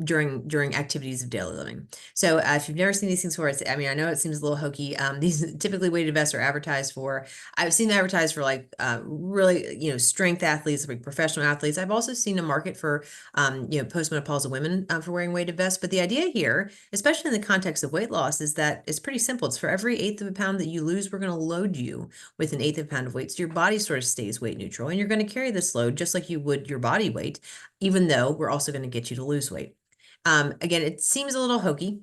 during activities of daily living. So if you've never seen these things before, I mean, I know it seems a little hokey. These typically weighted vests are advertised for. I've seen them advertised for like really, strength athletes, like professional athletes. I've also seen a market for postmenopausal women for wearing weighted vests. But the idea here, especially in the context of weight loss, is that it's pretty simple. It's for every 1/8 of a pound that you lose, we're going to load you with an 1/8 of a pound of weight. So your body sort of stays weight neutral, and you're going to carry this load just like you would your body weight, even though we're also going to get you to lose weight. Again, it seems a little hokey,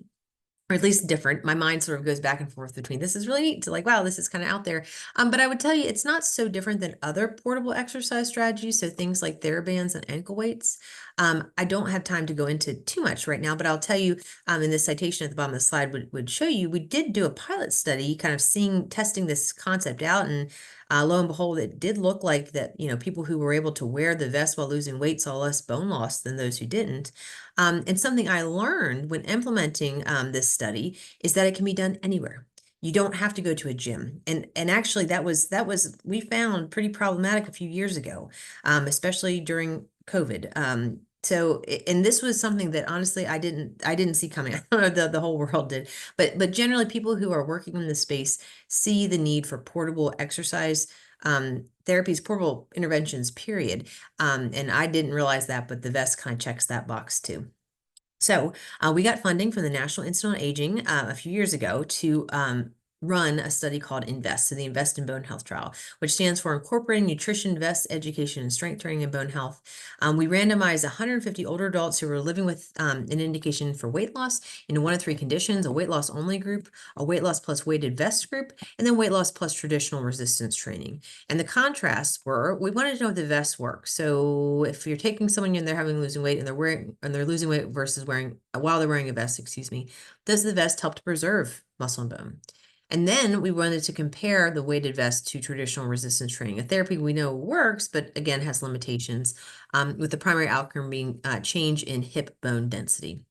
or at least different. My mind sort of goes back and forth between this is really neat to like, wow, this is kind of out there. But I would tell you, it's not so different than other portable exercise strategies. So things like TheraBands and ankle weights. I don't have time to go into too much right now, but I'll tell you, in this citation at the bottom of the slide would show you, we did do a pilot study kind of testing this concept out. And lo and behold, it did look like that, people who were able to wear the vest while losing weight saw less bone loss than those who didn't. And something I learned when implementing this study is that it can be done anywhere. You don't have to go to a gym. And actually that was we found pretty problematic a few years ago, especially during COVID. And this was something that honestly I didn't see coming. I don't know, the whole world did, but generally people who are working in this space see the need for portable exercise therapies, portable interventions, period. And I didn't realize that, but the vest kind of checks that box too. So we got funding from the National Institute on Aging a few years ago to run a study called INVEST, so the Invest in Bone Health trial, which stands for Incorporating Nutrition, Vest, Education, and Strength Training in Bone Health. We randomized 150 older adults who were living with an indication for weight loss in 1 of 3 conditions: a weight loss only group, a weight loss plus weighted vest group, and then weight loss plus traditional resistance training. And the contrasts were, we wanted to know if the vests work. So if you're taking someone and they're losing weight and they're losing weight versus while they're wearing a vest, does the vest help to preserve muscle and bone? And then we wanted to compare the weighted vest to traditional resistance training, a therapy we know works, but again has limitations, with the primary outcome being change in hip bone density.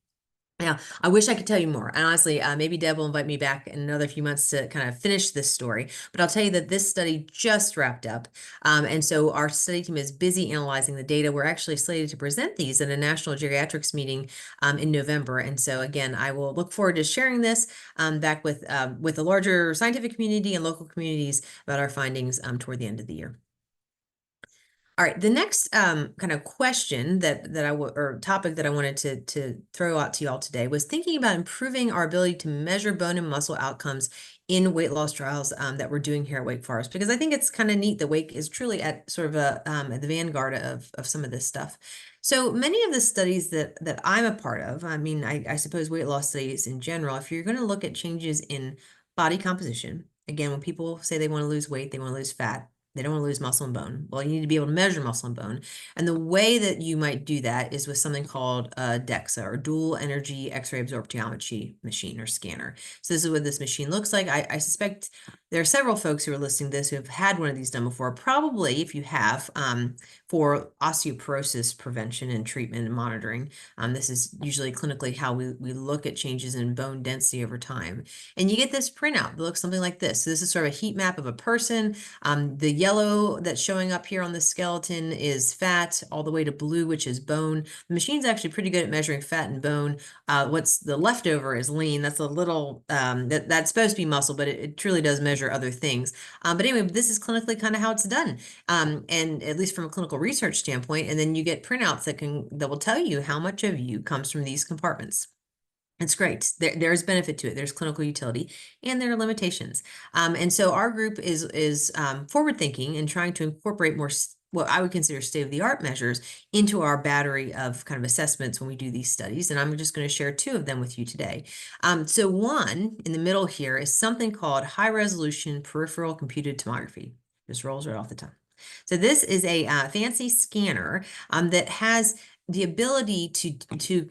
Now, I wish I could tell you more. And honestly, maybe Deb will invite me back in another few months to kind of finish this story. But I'll tell you that this study just wrapped up. And so our study team is busy analyzing the data. We're actually slated to present these at a national geriatrics meeting in November. And so again, I will look forward to sharing this back with the larger scientific community and local communities about our findings toward the end of the year. All right, the next kind of question or topic that I wanted to throw out to you all today was thinking about improving our ability to measure bone and muscle outcomes in weight loss trials that we're doing here at Wake Forest, because I think it's kind of neat that Wake is truly at sort of at the vanguard of some of this stuff. So many of the studies that I'm a part of, I mean, I suppose weight loss studies in general, if you're going to look at changes in body composition, again, when people say they want to lose weight, they want to lose fat, they don't want to lose muscle and bone. Well, you need to be able to measure muscle and bone. And the way that you might do that is with something called a DEXA, or dual energy X-ray absorptiometry machine or scanner. So this is what this machine looks like. I suspect there are several folks who are listening to this who have had one of these done before. Probably, if you have, for osteoporosis prevention and treatment and monitoring. This is usually clinically how we look at changes in bone density over time. And you get this printout that looks something like this. So this is sort of a heat map of a person. The yellow that's showing up here on the skeleton is fat, all the way to blue, which is bone. The machine's actually pretty good at measuring fat and bone. What's the leftover is lean. That's a little, that's supposed to be muscle, but it truly does measure other things. But anyway, this is clinically kind of how it's done. And at least from a clinical research standpoint, and then you get printouts that will tell you how much of you comes from these compartments. It's great. There's benefit to it. There's clinical utility, and there are limitations. And so our group is forward thinking and trying to incorporate more what I would consider state-of-the-art measures into our battery of kind of assessments when we do these studies. And I'm just going to share 2 of them with you today. So one in the middle here is something called high-resolution peripheral computed tomography. Just rolls right off the tongue. So this is a fancy scanner that has the ability to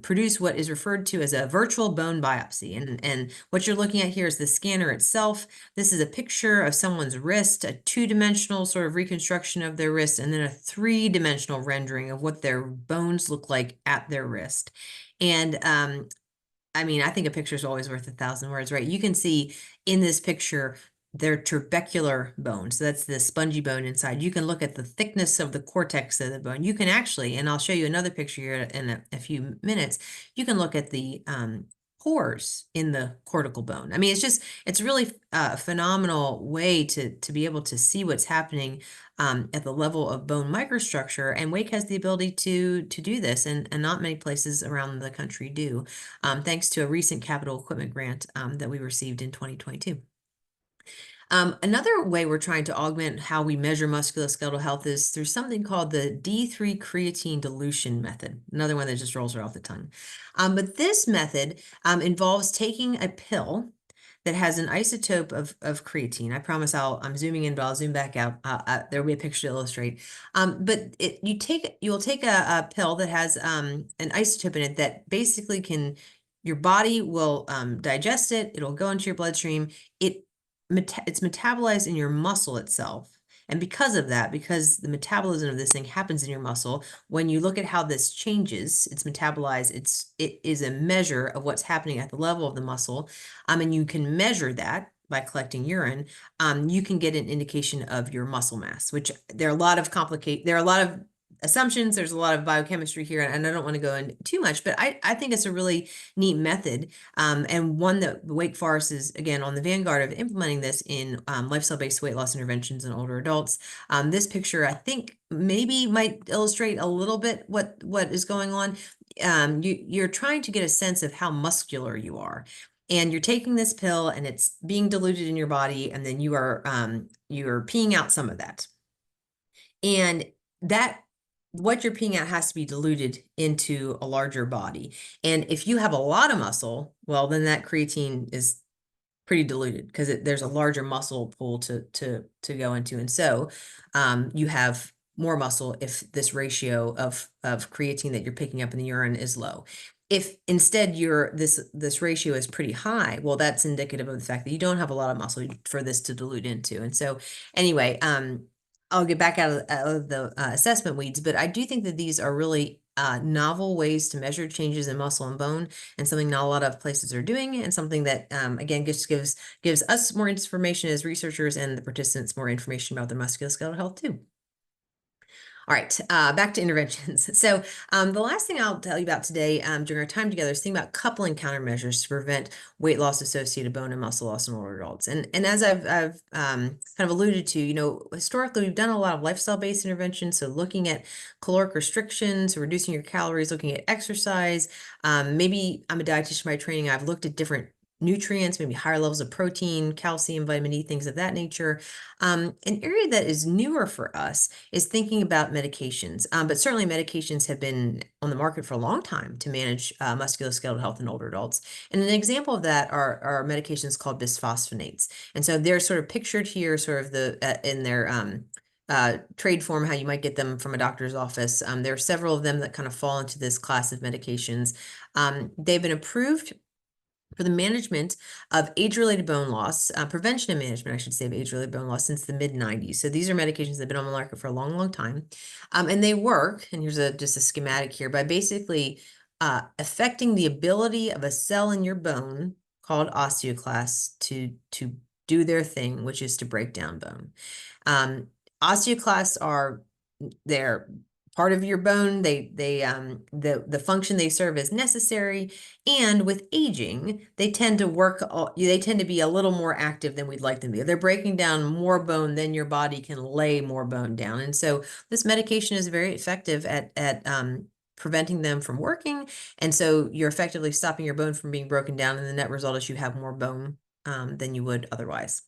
produce what is referred to as a virtual bone biopsy. And what you're looking at here is the scanner itself. This is a picture of someone's wrist, a 2-dimensional sort of reconstruction of their wrist, and then a 3-dimensional rendering of what their bones look like at their wrist. And I mean, I think a picture is always worth 1,000 words, right? You can see in this picture their trabecular bone. So that's the spongy bone inside. You can look at the thickness of the cortex of the bone. You can actually, and I'll show you another picture here in a few minutes, you can look at the pores in the cortical bone. I mean, it's really a phenomenal way to be able to see what's happening at the level of bone microstructure, and Wake has the ability to do this, and not many places around the country do, thanks to a recent capital equipment grant that we received in 2022. Another way we're trying to augment how we measure musculoskeletal health is through something called the D3 creatine dilution method. Another one that just rolls right off the tongue. But this method involves taking a pill that has an isotope of creatine. I promise I'm zooming in, but I'll zoom back out. There'll be a picture to illustrate. But you will take a pill that has an isotope in it that basically your body will digest it. It'll go into your bloodstream. It's metabolized in your muscle itself. And because of that, because the metabolism of this thing happens in your muscle, when you look at how this changes, it's metabolized, it is a measure of what's happening at the level of the muscle. And you can measure that by collecting urine. You can get an indication of your muscle mass, which there are a lot of assumptions. There's a lot of biochemistry here, and I don't want to go into too much, but I think it's a really neat method, and one that Wake Forest is, again, on the vanguard of implementing this in lifestyle-based weight loss interventions in older adults. This picture, I think, maybe might illustrate a little bit what is going on. You're trying to get a sense of how muscular you are. And you're taking this pill and it's being diluted in your body, and then you're peeing out some of that. And what you're peeing out has to be diluted into a larger body. And if you have a lot of muscle, well, then that creatine is pretty diluted because there's a larger muscle pool to go into. And so you have more muscle if this ratio of creatine that you're picking up in the urine is low. If instead this ratio is pretty high, well, that's indicative of the fact that you don't have a lot of muscle for this to dilute into. And so anyway, I'll get back out of the assessment weeds, but I do think that these are really novel ways to measure changes in muscle and bone, and something not a lot of places are doing, and something that, again, just gives us more information as researchers and the participants more information about their musculoskeletal health too. All right, back to interventions. So the last thing I'll tell you about today during our time together is thinking about coupling countermeasures to prevent weight loss associated bone and muscle loss in older adults. And as I've kind of alluded to, historically we've done a lot of lifestyle-based interventions. So looking at caloric restrictions, reducing your calories, looking at exercise. Maybe I'm a dietitian by training. I've looked at different nutrients, maybe higher levels of protein, calcium, vitamin D, things of that nature. An area that is newer for us is thinking about medications, but certainly medications have been on the market for a long time to manage musculoskeletal health in older adults. And an example of that are medications called bisphosphonates. And so they're sort of pictured here, sort of in their trade form, how you might get them from a doctor's office. There are several of them that kind of fall into this class of medications. They've been approved for the management of age-related bone loss, prevention and management, I should say, of age-related bone loss since the mid-90s. So these are medications that have been on the market for a long, long time. And they work, and here's just a schematic here, by basically affecting the ability of a cell in your bone called osteoclasts to do their thing, which is to break down bone. Osteoclasts they're part of your bone. The function they serve is necessary, and with aging, they tend to be a little more active than we'd like them to be. They're breaking down more bone than your body can lay more bone down, and so this medication is very effective at preventing them from working, and so you're effectively stopping your bone from being broken down, and the net result is you have more bone than you would otherwise.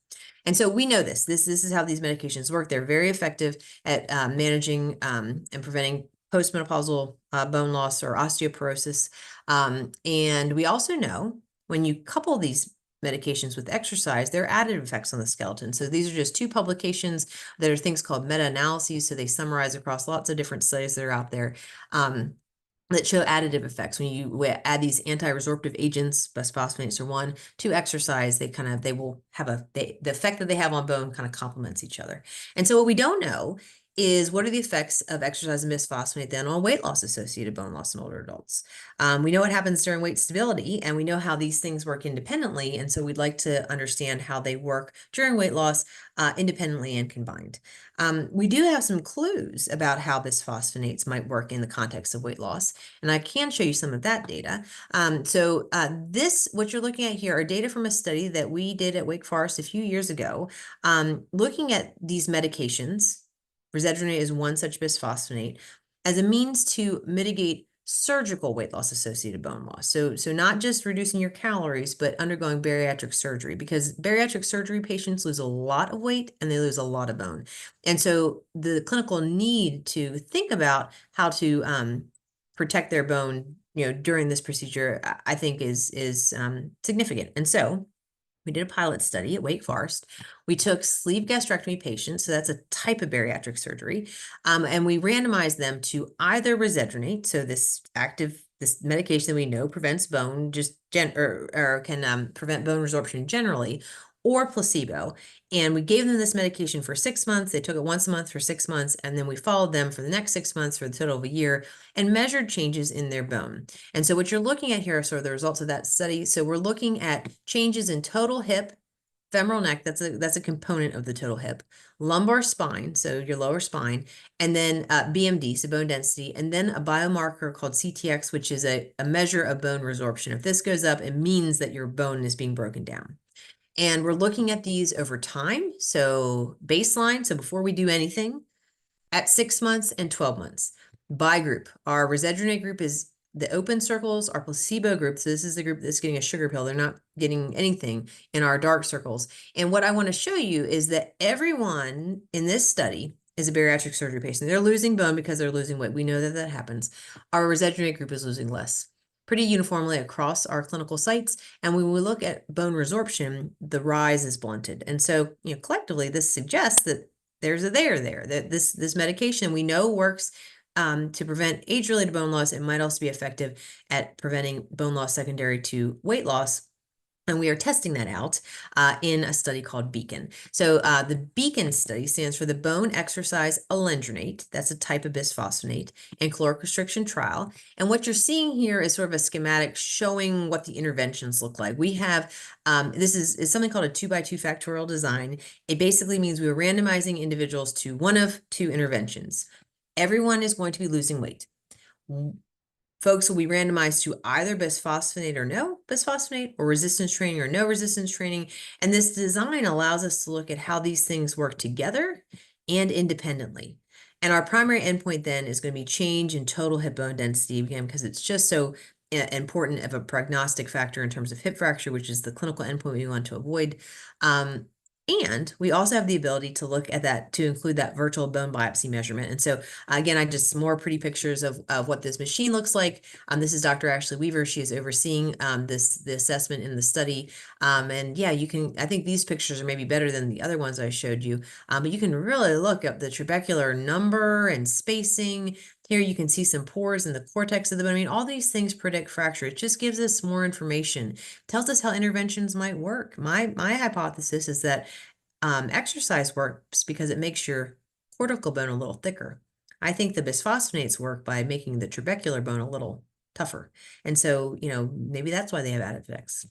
And so we know this is how these medications work. They're very effective at managing and preventing postmenopausal bone loss or osteoporosis. And we also know when you couple these medications with exercise, there are additive effects on the skeleton. So these are just two publications that are things called meta-analyses. So they summarize across lots of different studies that are out there. That show additive effects. When you add these anti-resorptive agents, bisphosphonates are one, to exercise, they will have the effect that they have on bone kind of complements each other. And so what we don't know is what are the effects of exercise and bisphosphonate then on weight loss associated bone loss in older adults? We know what happens during weight stability, and we know how these things work independently. And so we'd like to understand how they work during weight loss independently and combined. We do have some clues about how bisphosphonates might work in the context of weight loss, and I can show you some of that data. What you're looking at here are data from a study that we did at Wake Forest a few years ago, looking at these medications. Risedronate is one such bisphosphonate as a means to mitigate surgical weight loss associated bone loss. So not just reducing your calories, but undergoing bariatric surgery, because bariatric surgery patients lose a lot of weight and they lose a lot of bone. And so the clinical need to think about how to protect their bone, during this procedure, I think is significant. And so we did a pilot study at Wake Forest. We took sleeve gastrectomy patients, so that's a type of bariatric surgery, and we randomized them to either risedronate, so this medication that we know prevents bone, or can prevent bone resorption generally, or placebo. And we gave them this medication for 6 months. They took it once a month for 6 months, and then we followed them for the next 6 months for the total of a year and measured changes in their bone. And so what you're looking at here are sort of the results of that study. So we're looking at changes in total hip, femoral neck, that's a component of the total hip, lumbar spine, so your lower spine, and then BMD, so bone density, and then a biomarker called CTX, which is a measure of bone resorption. If this goes up, it means that your bone is being broken down. And we're looking at these over time. So baseline, so before we do anything, at 6 months and 12 months. By group, our risedronate group is the open circles, our placebo group. So this is the group that's getting a sugar pill. They're not getting anything in our dark circles. And what I want to show you is that everyone in this study is a bariatric surgery patient. They're losing bone because they're losing weight. We know that that happens. Our risedronate group is losing less, pretty uniformly across our clinical sites. And when we look at bone resorption, the rise is blunted. And so, collectively, this suggests that there's a there there, that this medication we know works to prevent age-related bone loss. It might also be effective at preventing bone loss secondary to weight loss. And we are testing that out in a study called Beacon. So the Beacon study stands for the Bone Exercise Alendronate. That's a type of bisphosphonate and caloric restriction trial. And what you're seeing here is sort of a schematic showing what the interventions look like. We have, this is something called a 2x2 factorial design. It basically means we are randomizing individuals to one of two interventions. Everyone is going to be losing weight. Folks will be randomized to either bisphosphonate or no bisphosphonate, or resistance training or no resistance training. And this design allows us to look at how these things work together and independently. And our primary endpoint then is going to be change in total hip bone density, again, because it's just so important of a prognostic factor in terms of hip fracture, which is the clinical endpoint we want to avoid. And we also have the ability to look at that, to include that virtual bone biopsy measurement. And so again, I just more pretty pictures of what this machine looks like. This is Dr. Ashley Weaver. She is overseeing the assessment in the study. And yeah, I think these pictures are maybe better than the other ones I showed you. But you can really look up the trabecular number and spacing. Here you can see some pores in the cortex of the bone. I mean, all these things predict fracture. It just gives us more information, tells us how interventions might work. My hypothesis is that exercise works because it makes your cortical bone a little thicker. I think the bisphosphonates work by making the trabecular bone a little tougher. And so, maybe that's why they have added effects.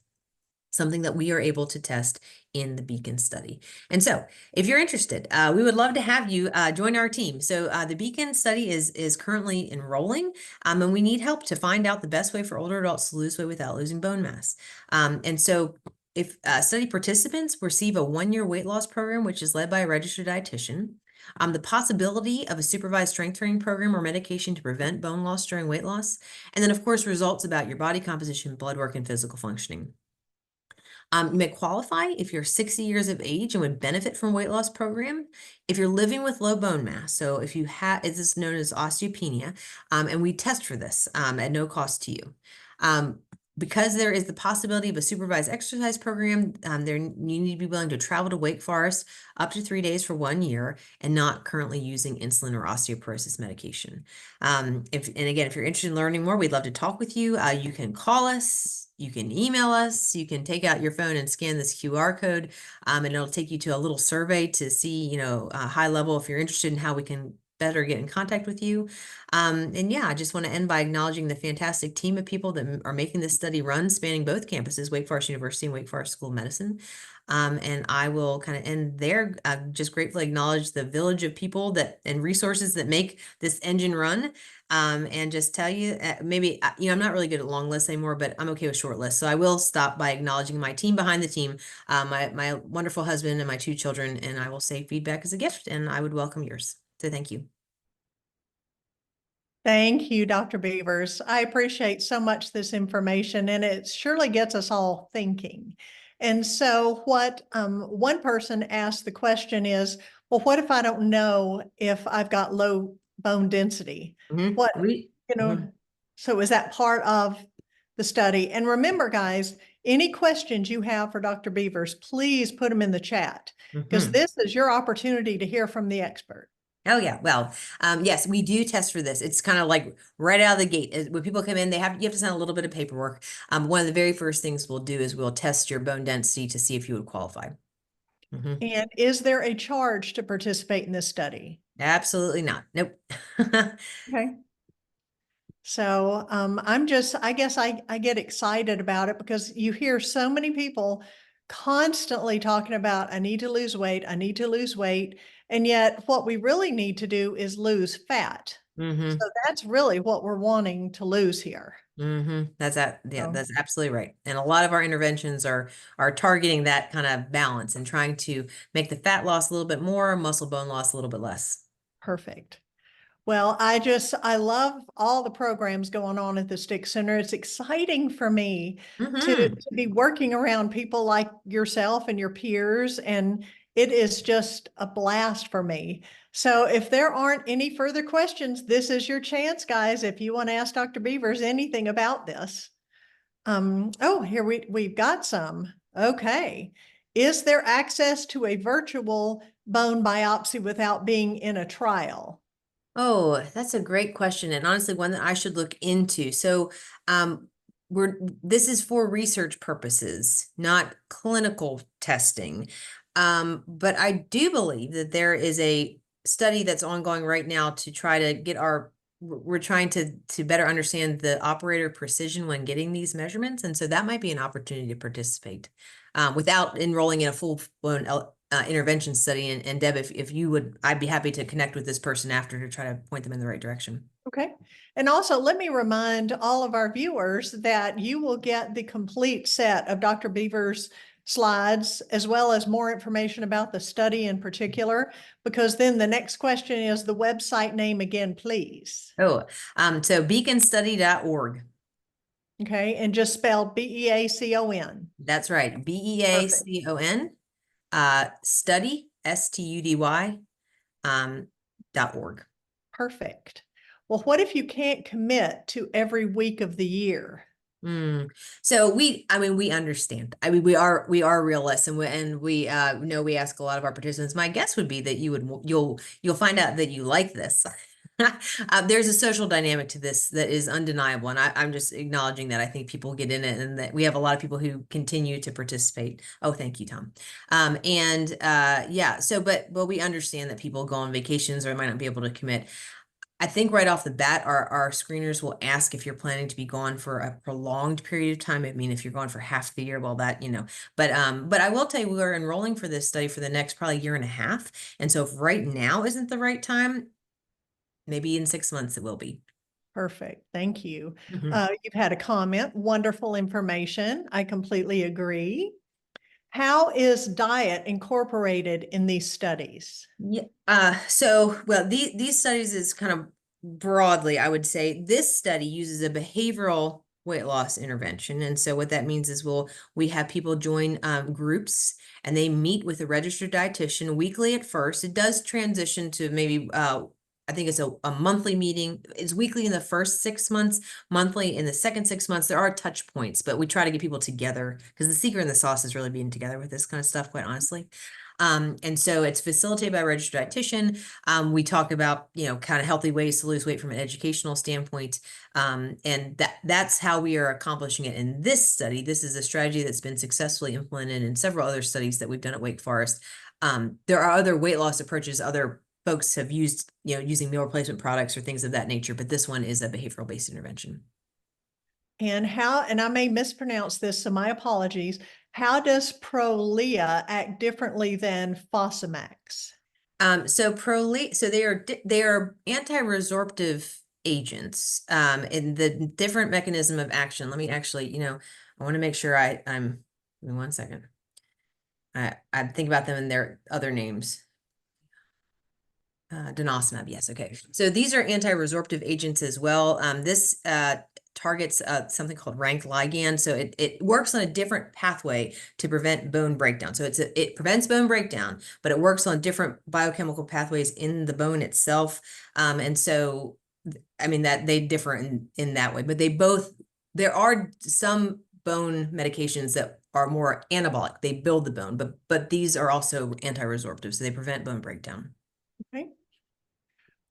Something that we are able to test in the Beacon study. And so if you're interested, we would love to have you join our team. So the Beacon study is currently enrolling, and we need help to find out the best way for older adults to lose weight without losing bone mass. And so if study participants receive a 1-year weight loss program, which is led by a registered dietitian, the possibility of a supervised strength training program or medication to prevent bone loss during weight loss, and then of course results about your body composition, blood work, and physical functioning. You may qualify if you're 60 years of age and would benefit from a weight loss program. If you're living with low bone mass, so if you have, this is known as osteopenia, and we test for this at no cost to you. Because there is the possibility of a supervised exercise program, you need to be willing to travel to Wake Forest up to 3 days for 1 year and not currently using insulin or osteoporosis medication. And again, if you're interested in learning more, we'd love to talk with you. You can call us, You can email us, you can take out your phone and scan this QR code, and it'll take you to a little survey to see, high level if you're interested in how we can better get in contact with you. And yeah, I just want to end by acknowledging the fantastic team of people that are making this study run, spanning both campuses, Wake Forest University and Wake Forest School of Medicine. And I will kind of end there. Just gratefully acknowledge the village of people and resources that make this engine run. And just tell you, maybe, I'm not really good at long lists anymore, but I'm okay with short lists. So I will stop by acknowledging my team behind the team, my wonderful husband and my 2 children, and I will say feedback is a gift, and I would welcome yours. So thank you. Thank you, Dr. Beavers. I appreciate so much this information, and it surely gets us all thinking. And so what one person asked the question is, well, what if I don't know if I've got low bone density? What, so is that part of the study? And remember, guys, any questions you have for Dr. Beavers, please put them in the chat, because this is your opportunity to hear from the expert. Oh yeah. Well, yes, we do test for this. It's kind of like right out of the gate. When people come in, you have to sign a little bit of paperwork. One of the very first things we'll do is we'll test your bone density to see if you would qualify. And is there a charge to participate in this study? Absolutely not. Nope. Okay. So I guess I get excited about it because you hear so many people constantly talking about, I need to lose weight, I need to lose weight. And yet what we really need to do is lose fat. So that's really what we're wanting to lose here. That's absolutely right. And a lot of our interventions are targeting that kind of balance and trying to make the fat loss a little bit more, muscle bone loss a little bit less. Perfect. Well, I love all the programs going on at the Stick Center. It's exciting for me to be working around people like yourself and your peers, and it is just a blast for me. So if there aren't any further questions, this is your chance, guys, if you want to ask Dr. Beavers anything about this. Oh, here we've got some. Okay. Is there access to a virtual bone biopsy without being in a trial? Oh, that's a great question, and honestly, one that I should look into. So, this is for research purposes, not clinical testing. But I do believe that there is a study that's ongoing right now to try to get we're trying to better understand the operator precision when getting these measurements, and so that might be an opportunity to participate without enrolling in a full-blown intervention study. And Deb, if you would, I'd be happy to connect with this person after to try to point them in the right direction. Okay. And also let me remind all of our viewers that you will get the complete set of Dr. Beavers' slides, as well as more information about the study in particular, because then the next question is the website name again, please. So beaconstudy.org. Okay. And just spell BEACON. That's right. BEACON. Study, STUDY, .org. Perfect. Well, what if you can't commit to every week of the year? So we understand. We are realists, and we know we ask a lot of our participants. My guess would be that you'll find out that you like this. There's a social dynamic to this that is undeniable, and I'm just acknowledging that. I think people get in it, and that we have a lot of people who continue to participate. Oh, thank you, Tom. Yeah. So, but we understand that people go on vacations or might not be able to commit. I think right off the bat, our screeners will ask if you're planning to be gone for a prolonged period of time. I mean, if you're going for half the year, well, that, but I will tell you, we're enrolling for this study for the next probably year and a half. And so if right now isn't the right time, maybe in 6 months it will be. Perfect. Thank you. You've had a comment. Wonderful information. I completely agree. How is diet incorporated in these studies? Yeah. Well, these studies is kind of broadly, I would say this study uses a behavioral weight loss intervention. And so what that means is we have people join groups, and they meet with a registered dietitian weekly at first. It does transition to maybe I think it's a monthly meeting. It's weekly in the first 6 months, monthly in the second 6 months. There are touch points, but we try to get people together because the secret in the sauce is really being together with this kind of stuff, quite honestly. And so it's facilitated by a registered dietitian. We talk about, kind of healthy ways to lose weight from an educational standpoint. And that's how we are accomplishing it in this study. This is a strategy that's been successfully implemented in several other studies that we've done at Wake Forest. There are other weight loss approaches other folks have used, using meal replacement products or things of that nature, but this one is a behavioral based intervention. And I may mispronounce this, so my apologies. How does Prolia act differently than Fosamax? So they are anti-resorptive agents, and the different mechanism of action. Let me actually, I want to make sure give me 1 second. I think about them in their other names. Denosumab, yes, okay. So these are anti-resorptive agents as well. This targets something called rank ligand. So it works on a different pathway to prevent bone breakdown. So it prevents bone breakdown, but it works on different biochemical pathways in the bone itself. And so, I mean, that they differ in that way, but there are some bone medications that are more anabolic. They build the bone, but these are also anti-resorptive, so they prevent bone breakdown. Okay.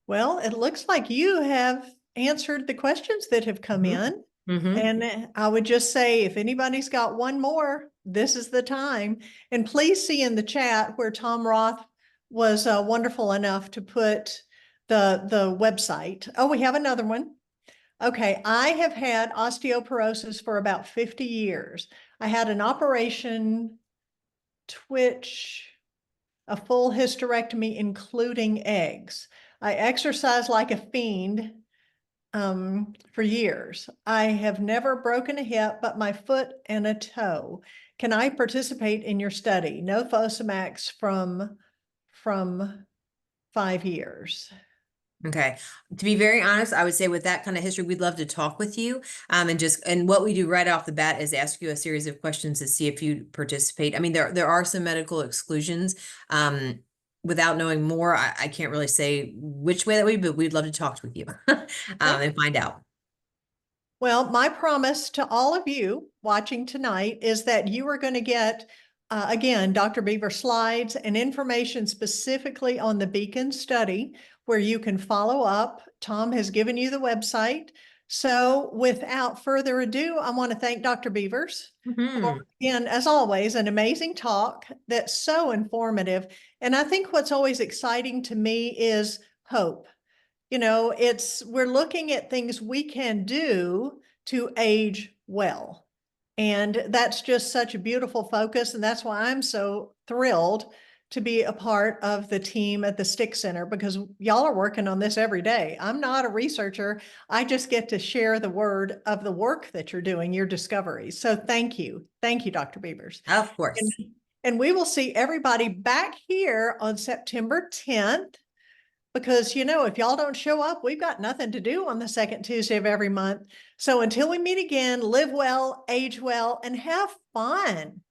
Well, it looks like you have answered the questions that have come in. And I would just say, if anybody's got one more, this is the time. And please see in the chat where Tom Roth was wonderful enough to put the website. Oh, we have another one. Okay, I have had osteoporosis for about 50 years. I had an operation, twitch, a full hysterectomy, including eggs. I exercised like a fiend for years. I have never broken a hip, but my foot and a toe. Can I participate in your study? No Fosamax from 5 years. Okay. To be very honest, I would say with that kind of history, we'd love to talk with you. And what we do right off the bat is ask you a series of questions to see if you participate. I mean, there are some medical exclusions. Without knowing more, I can't really say which way that would be, but we'd love to talk with you and find out. Well, my promise to all of you watching tonight is that you are going to get, again, Dr. Beaver slides and information specifically on the Beacon study where you can follow up. Tom has given you the website. So without further ado, I want to thank Dr. Beavers for, again, as always, an amazing talk that's so informative. And I think what's always exciting to me is hope. We're looking at things we can do to age well. And that's just such a beautiful focus. And that's why I'm so thrilled to be a part of the team at the Stick Center, because y'all are working on this every day. I'm not a researcher. I just get to share the word of the work that you're doing, your discoveries. So thank you. Thank you, Dr. Beavers. Of course. And we will see everybody back here on September 10th. Because, if y'all don't show up, we've got nothing to do on the second Tuesday of every month. So until we meet again, live well, age well, and have fun.